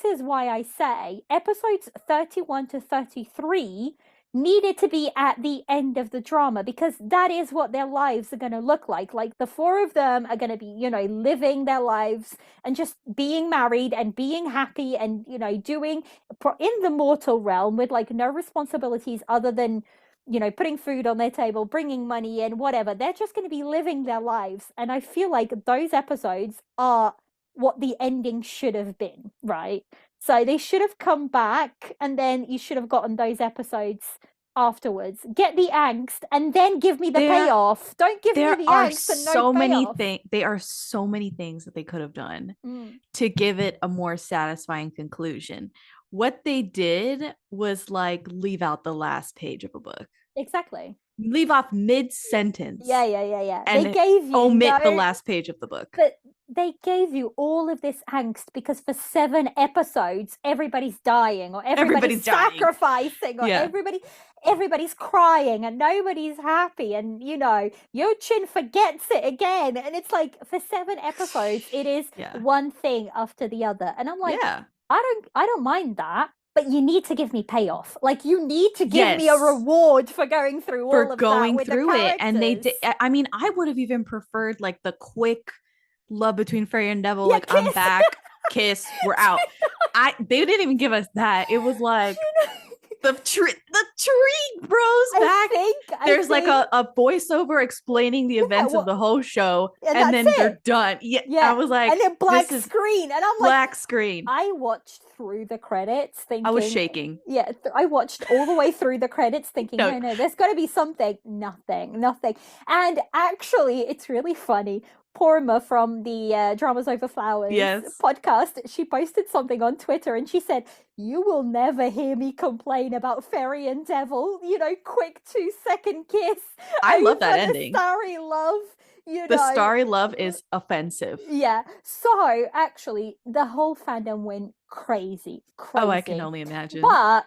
is why I say episodes 31 to 33 needed to be at the end of the drama because that is what their lives are going to look like. Like the four of them are going to be, living their lives and just being married and being happy and, doing in the mortal realm with like no responsibilities other than, putting food on their table, bringing money in, whatever. They're just going to be living their lives. And I feel like those episodes are what the ending should have been, right? So they should have come back and then you should have gotten those episodes afterwards. Get the angst and then give me the payoff. Don't give me the angst and no payoff. There are so many things that they could have done to give it a more satisfying conclusion. What they did was like leave out the last page of a book. Exactly. Leave off mid-sentence. Yeah. And they gave you omit the last page of the book. But they gave you all of this angst because for 7 episodes, everybody's dying or everybody's sacrificing or everybody's crying and nobody's happy. And, Yo-Chin forgets it again. And it's like for 7 episodes, it is one thing after the other. And I'm like, I don't mind that. But you need to give me payoff. Like you need to give me a reward for going through all of that with the characters. And they did. I mean, I would have even preferred like the quick love between Fairy and Devil. Like kiss. I'm back, kiss, we're out. They didn't even give us that. It was like the tree grows back. There's like a voiceover explaining the events of the whole show, and then they're done. Yeah, I was like, and then black screen, and I'm like, black screen. I watched through the credits, thinking I was shaking. Yeah, I watched all the way through the credits, thinking, no, there's got to be something. Nothing. And actually, it's really funny. Porma from the Dramas Over Flowers podcast, she posted something on Twitter and she said, you will never hear me complain about Fairy and Devil, quick 2-second kiss. I love that ending. Starry love. The Starry love is offensive. Yeah. So actually, the whole fandom went crazy. Oh, I can only imagine. But,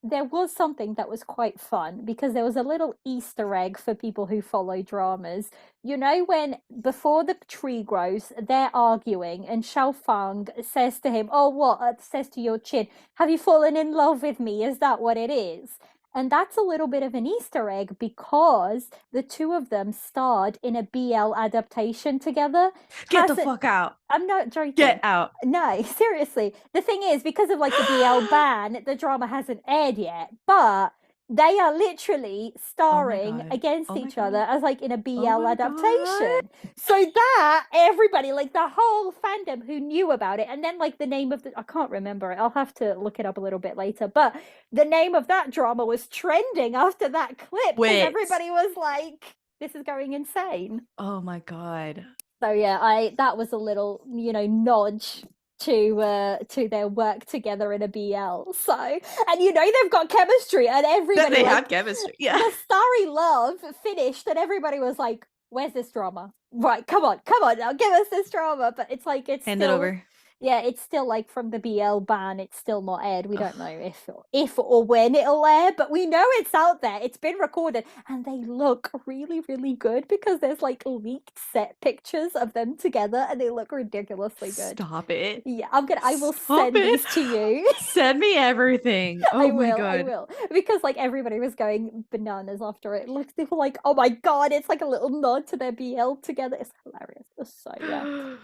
there was something that was quite fun because there was a little Easter egg for people who follow dramas. When before the tree grows, they're arguing and Xiao Fang says to him, oh, what? Says to Yo-Chin, have you fallen in love with me? Is that what it is? And that's a little bit of an Easter egg because the two of them starred in a BL adaptation together. Get the fuck out. I'm not joking. Get out. No, seriously. The thing is, because of like the BL ban, the drama hasn't aired yet, but they are literally starring against each other as like in a BL adaptation. So that everybody, like the whole fandom who knew about it, and then like the name of I can't remember it. I'll have to look it up a little bit later. But the name of that drama was trending after that clip because everybody was like, "This is going insane." Oh my god. So yeah, that was a little nudge to their work together in a BL. So, and they've got chemistry, and everybody they have chemistry. Yeah, the Starry love finished, and everybody was like, "Where's this drama? Right, come on, now give us this drama." But it's like it's hand it over. Yeah, it's still like from the BL ban, it's still not aired. We don't know if or when it'll air, but we know it's out there. It's been recorded, and they look really, really good because there's like leaked set pictures of them together, and they look ridiculously good. Stop it. Yeah, I will Stop send it. these to you. Send me everything. Oh my I God. will. Because like everybody was going bananas after it. Like they were like, oh my God, it's like a little nod to their BL together. It's hilarious. So yeah.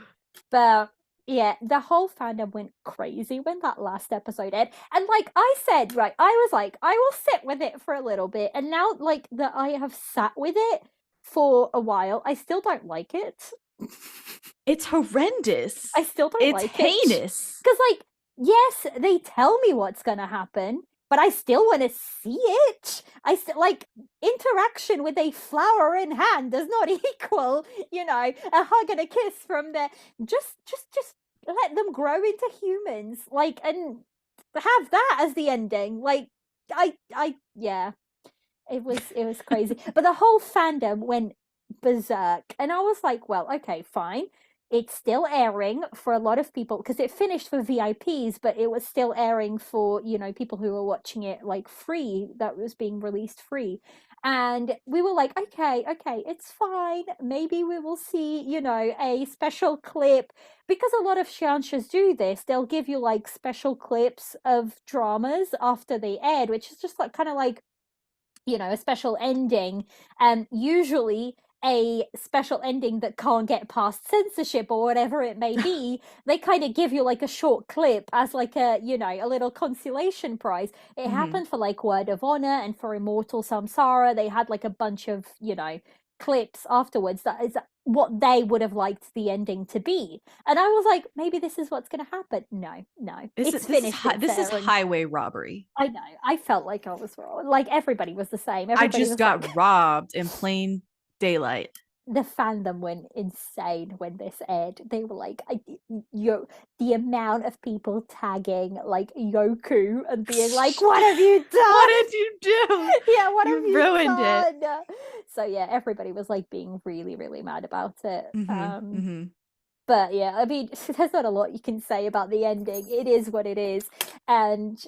But yeah, the whole fandom went crazy when that last episode aired. And like I said, right, I was like, I will sit with it for a little bit. And now, like, that I have sat with it for a while, I still don't like it. It's horrendous. I still don't It's like it. heinous. Because, like, yes, they tell me what's going to happen, but I still want to see it. I still like interaction with a flower in hand does not equal, a hug and a kiss from the just let them grow into humans, like, and have that as the ending. Like, yeah, it was crazy. But the whole fandom went berserk, and I was like, well, okay, fine. It's still airing for a lot of people because it finished for VIPs, but it was still airing for people who were watching it like free. That was being released free, and we were like, okay, it's fine. Maybe we will see a special clip, because a lot of xianxas do this. They'll give you like special clips of dramas after they aired, which is just like kind of like a special ending, and usually a special ending that can't get past censorship or whatever it may be. They kind of give you like a short clip as like a little consolation prize. It happened for like Word of Honor and for Immortal Samsara. They had like a bunch of clips afterwards that is what they would have liked the ending to be. And I was like, maybe this is what's going to happen. No, it's finished. This is highway robbery. I know. I felt like I was wrong. Like everybody was the same. I just got robbed in plain daylight. The fandom went insane when this aired. They were like, the amount of people tagging like Yoku and being like, "What have you done? What did you do? Yeah, what have you ruined done?" it. So yeah, everybody was like being really, really mad about it. Mm-hmm. But yeah, I mean, there's not a lot you can say about the ending. It is what it is, and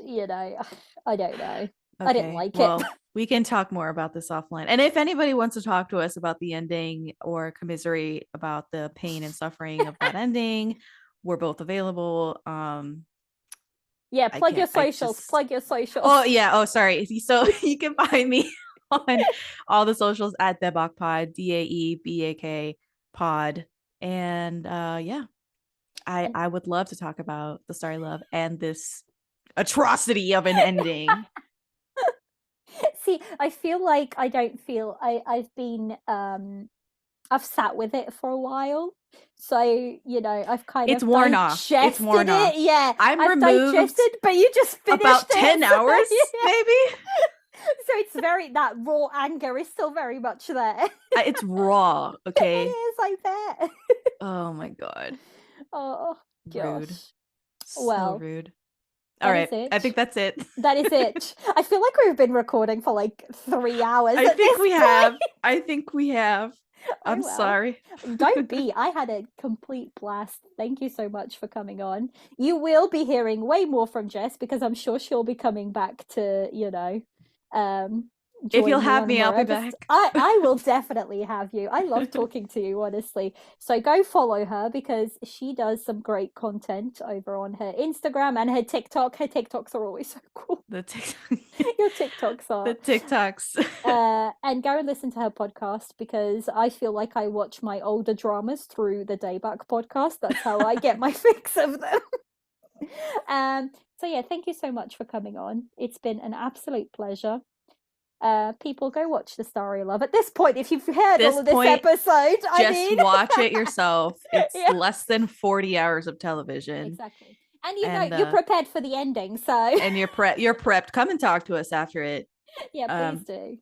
I don't know. Okay. I didn't like it. We can talk more about this offline. And if anybody wants to talk to us about the ending or commiserate about the pain and suffering of that ending, we're both available. Yeah, plug your socials. Oh yeah. Oh, sorry. So you can find me on all the socials at Daebak Pod, DAEBAK Pod. And yeah. I would love to talk about the Starry Love and this atrocity of an ending. See, I feel like I don't feel I've been I've sat with it for a while. So, I've kind it's of worn off. It's worn off. Yeah. I've removed digested, but you just finished about 10 hours, maybe. So it's that raw anger is still very much there. It's raw, okay? It is, I bet. Oh my God. Oh, gosh. Rude. So rude. All right. I think that's it. That is it. I feel like we've been recording for like 3 hours. I think we have. I'm sorry. Don't be. I had a complete blast. Thank you so much for coming on. You will be hearing way more from Jess because I'm sure she'll be coming back to, if you'll have me, I'll be back. I will definitely have you. I love talking to you, honestly. So go follow her because she does some great content over on her Instagram and her TikTok. Her TikToks are always so cool. The TikTok. Your TikToks are. The TikToks. And go and listen to her podcast because I feel like I watch my older dramas through the Daebak podcast. That's how I get my fix of them. So yeah, thank you so much for coming on. It's been an absolute pleasure. People, go watch the Starry Love. At this point, if you've heard all of this episode, just watch it yourself. It's less than 40 hours of television. Exactly. And you're prepared for the ending, so and you're prepped. Come and talk to us after it. Yeah, please do.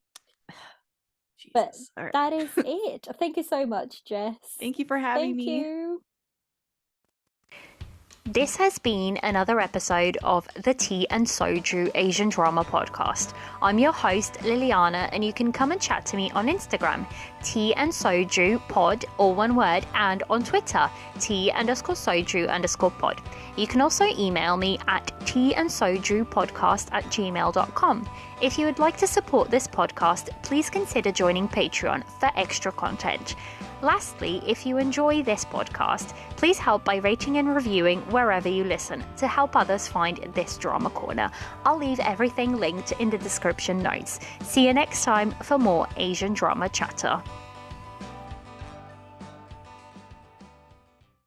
Jesus. But that is it. Thank you so much, Jess. Thank you for having me. Thank you. This has been another episode of the Tea and Soju Asian Drama Podcast. I'm your host, Liliana, and you can come and chat to me on Instagram, Tea and Soju Pod, all one word, and on Twitter, tea_soju_pod. You can also email me at teaandsojupodcast@gmail.com. If you would like to support this podcast, please consider joining Patreon for extra content. Lastly, if you enjoy this podcast, please help by rating and reviewing wherever you listen to help others find this drama corner. I'll leave everything linked in the description notes. See you next time for more Asian drama chatter.